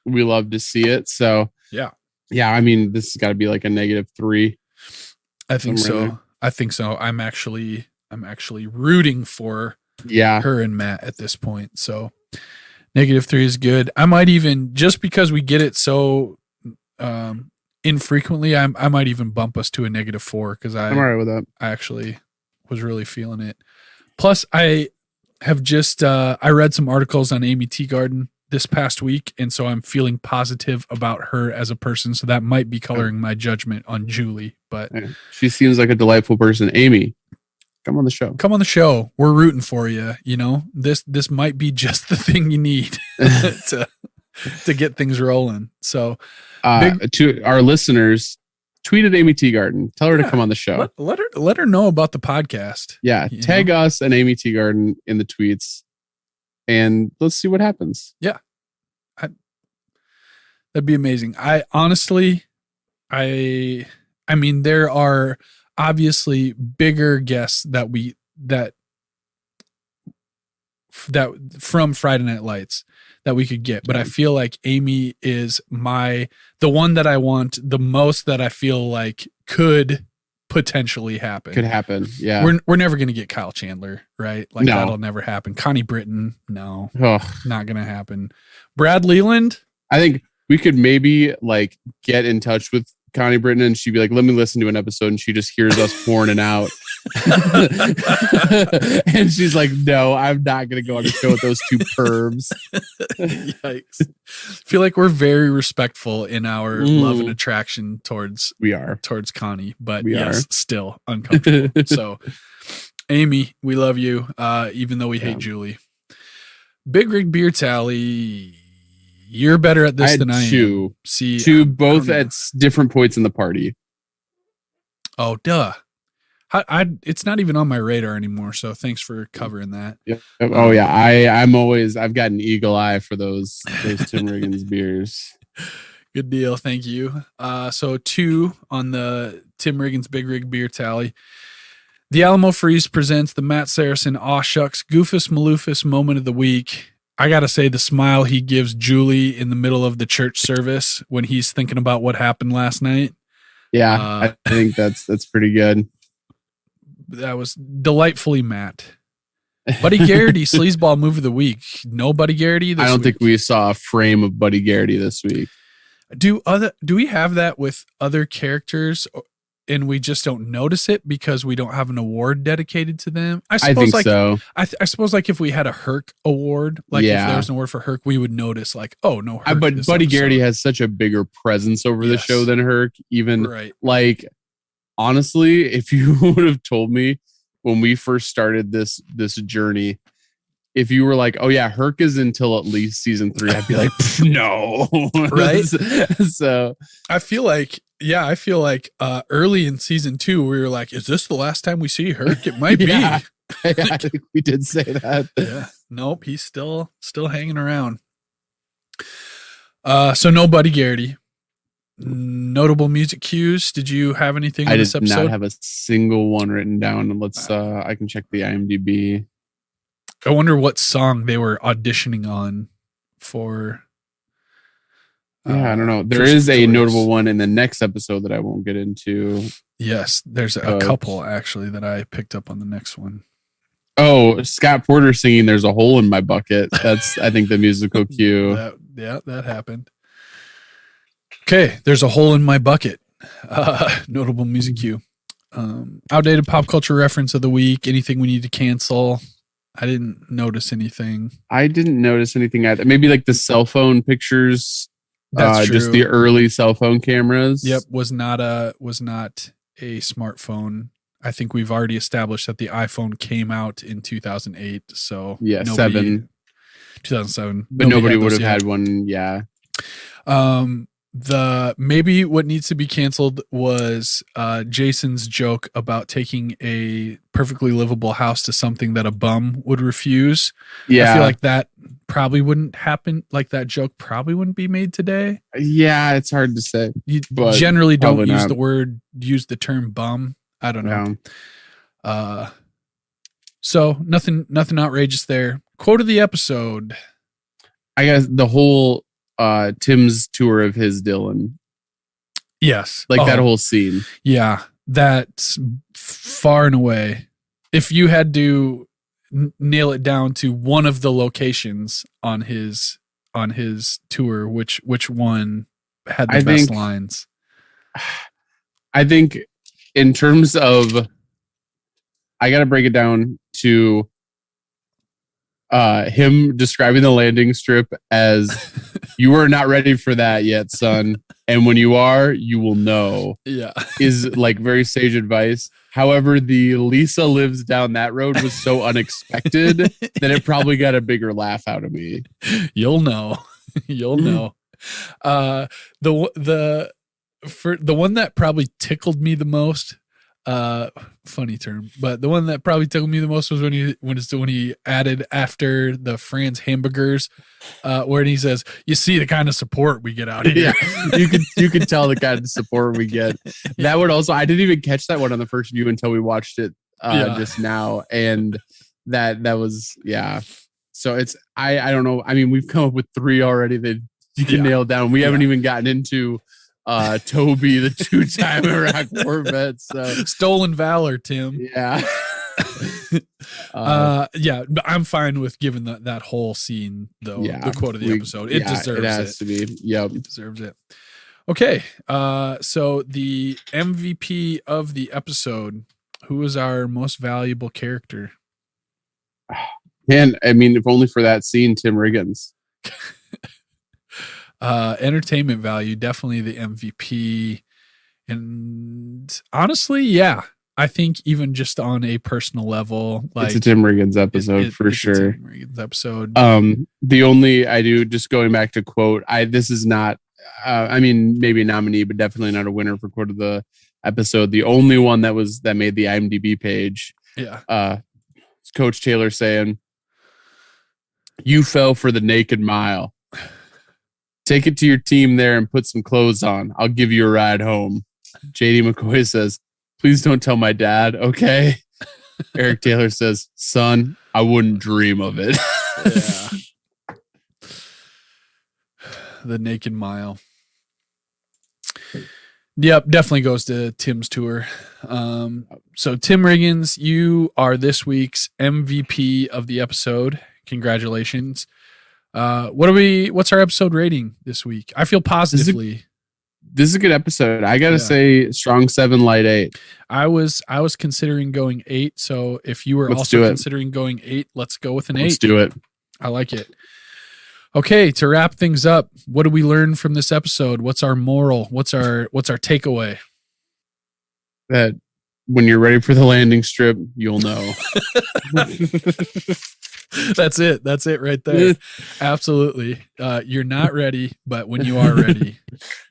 love to see it. So yeah. I mean, this has got to be like a -3. I think so. I think so. I'm actually rooting for her and Matt at this point. So -3 is good. I might even, just because we get it so infrequently, I might even bump us to a -4 because I'm all right with that. I actually was really feeling it. Plus, I have just I read some articles on Amy Teagarden this past week, and so I'm feeling positive about her as a person. So that might be coloring my judgment on Julie. But she seems like a delightful person. Amy, come on the show. Come on the show. We're rooting for you. You know, this might be just the thing you need to get things rolling. So, to our listeners, tweet at Amy Teagarden. Tell her to come on the show. Let her know about the podcast. Yeah, tag us and Amy Teagarden in the tweets, and let's see what happens. Yeah, that'd be amazing. I honestly, I mean, there are obviously bigger guests that from Friday Night Lights that we could get, but I feel like Amy is the one that I want the most, that I feel like could potentially happen. Could happen. Yeah. We're never going to get Kyle Chandler, right? Like that'll never happen. Connie Britton, no. Not going to happen. Brad Leland, I think we could maybe like get in touch with Connie Britton and she'd be like, let me listen to an episode, and she just hears us pouring it out. And she's like, no, I'm not going to go on the show with those two pervs. Yikes. I feel like we're very respectful in our love and attraction towards Connie, but still uncomfortable. So Amy, we love you, even though we hate Julie. Big Rig Beer Tally. You're better at this than I am. Two both at different points in the party. Oh, duh. It's not even on my radar anymore, so thanks for covering that. Yep. Oh yeah, I've got an eagle eye for those Tim Riggins beers. Good deal, thank you. So 2 on the Tim Riggins Big Rig Beer Tally. The Alamo Freeze presents the Matt Saracen Aw Shucks Goofus Maloofus moment of the week. I gotta say, the smile he gives Julie in the middle of the church service when he's thinking about what happened last night. Yeah, I think that's pretty good. That was delightfully Matt. Buddy Garrity, sleazeball move of the week. No Buddy Garrity this week. I don't think we saw a frame of Buddy Garrity this week. Do we have that with other characters, and we just don't notice it because we don't have an award dedicated to them? I suppose so. I suppose like if we had a Herc award, like if there was an award for Herc, we would notice like, oh no, Herc. But Buddy Garrity has such a bigger presence over the show than Herc. Even like, honestly, if you would have told me when we first started this journey, if you were like, oh yeah, Herc is until at least season 3, I'd be like, no. Right. So I feel like early in season 2, we were like, is this the last time we see Herc? It might be. I think we did say that. Yeah. Nope. He's still hanging around. So no Buddy Garrity. Notable music cues. Did you have anything in this episode? I did not have a single one written down. Let's I can check the IMDb. I wonder what song they were auditioning on for. I don't know. There is a notable one in the next episode that I won't get into. Yes, there's a couple actually that I picked up on the next one. Oh, Scott Porter singing "There's a Hole in My Bucket." That's I think the musical cue. That happened. Okay, there's a hole in my bucket. Notable music cue. Outdated pop culture reference of the week. Anything we need to cancel? I didn't notice anything. I didn't notice anything either. Maybe like the cell phone pictures. That's true. Just the early cell phone cameras. Yep, was not a smartphone. I think we've already established that the iPhone came out in 2008. So yeah, 7. 2007. But nobody would have had one. Yeah. Maybe what needs to be canceled was Jason's joke about taking a perfectly livable house to something that a bum would refuse. Yeah. I feel like that probably wouldn't happen. Like that joke probably wouldn't be made today. Yeah, it's hard to say. You generally don't use the term bum. I don't know. Yeah. So nothing outrageous there. Quote of the episode. I guess the whole Tim's tour of his Dylan. Yes. Like that whole scene. Yeah. That's far and away. If you had to nail it down to one of the locations on his tour, which one had the best lines? I think in terms of, I got to break it down to him describing the landing strip as you are not ready for that yet, son. And when you are, you will know. Yeah. Is like very sage advice. However, the Lisa lives down that road was so unexpected that it probably got a bigger laugh out of me. You'll know. You'll know. The one that probably tickled me the most, funny term, but the one that probably tickled me the most was when he added after the Fran's hamburgers, where he says, "You see the kind of support we get out here." Yeah, you can tell the kind of support we get. That would also, I didn't even catch that one on the first view until we watched it just now, and that was So it's I don't know. I mean, we've come up with 3 already that you can nail down. We haven't even gotten into Toby, the 2-time Iraq war vet. So stolen valor, Tim. Yeah. I'm fine with giving that whole scene though. Yeah, the quote of the episode. It deserves it. It has to be. Yep. It deserves it. Okay. So the MVP of the episode, who was our most valuable character? Man, I mean, if only for that scene, Tim Riggins. Entertainment value, definitely the MVP. And honestly, I think even just on a personal level, like it's a Tim Riggins episode for sure. A Tim Riggins episode. The only I do, just going back to quote, this is not I mean, maybe a nominee, but definitely not a winner for quote of the episode. The only one that made the IMDb page. Yeah. It's Coach Taylor saying, "You fell for the naked mile. Take it to your team there and put some clothes on. I'll give you a ride home." JD McCoy says, "Please don't tell my dad, okay?" Eric Taylor says, "Son, I wouldn't dream of it." Yeah. The naked mile. Yep, definitely goes to Tim's tour. So Tim Riggins, you are this week's MVP of the episode. Congratulations. What's our episode rating this week? I feel positively. This is a good episode. I gotta say, strong 7, light 8. I was considering going 8. So if you were considering going 8, let's go with an 8. Let's do it. I like it. Okay, to wrap things up, what do we learn from this episode? What's our moral? What's our takeaway? That when you're ready for the landing strip, you'll know. That's it. That's it right there. Absolutely. You're not ready, but when you are ready,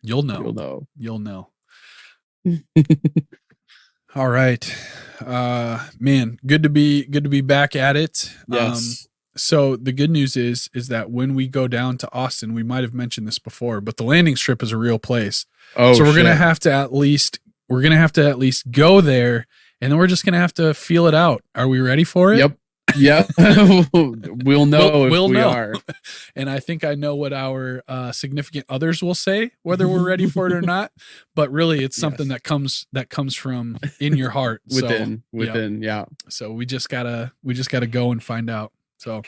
you'll know. You'll know. All right. Man, good to be back at it. Yes. So the good news is that when we go down to Austin, we might have mentioned this before, but the landing strip is a real place. Oh, so we're gonna have to at least go there, and then we're just gonna have to feel it out. Are we ready for it? Yep. Yeah. We'll know if we are. And I think I know what our significant others will say, whether we're ready for it or not. But really, it's something that comes from in your heart. Within. Yeah. So we just gotta go and find out. So,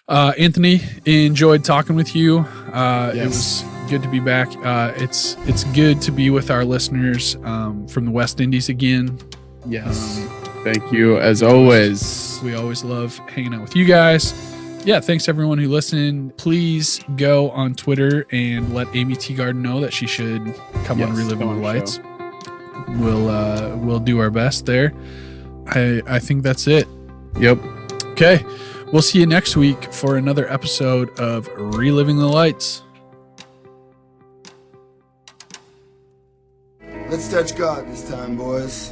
Anthony, enjoyed talking with you. It was good to be back. It's good to be with our listeners from the West Indies again. Yes. Thank you as always. We always love hanging out with you guys. Yeah, thanks everyone who listened. Please go on Twitter and let Amy Teagarden know that she should come on Reliving the Lights. We'll do our best there. I think that's it. Yep. Okay. We'll see you next week for another episode of Reliving the Lights. Let's touch God this time, boys.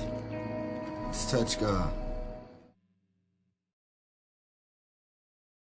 Let's touch God.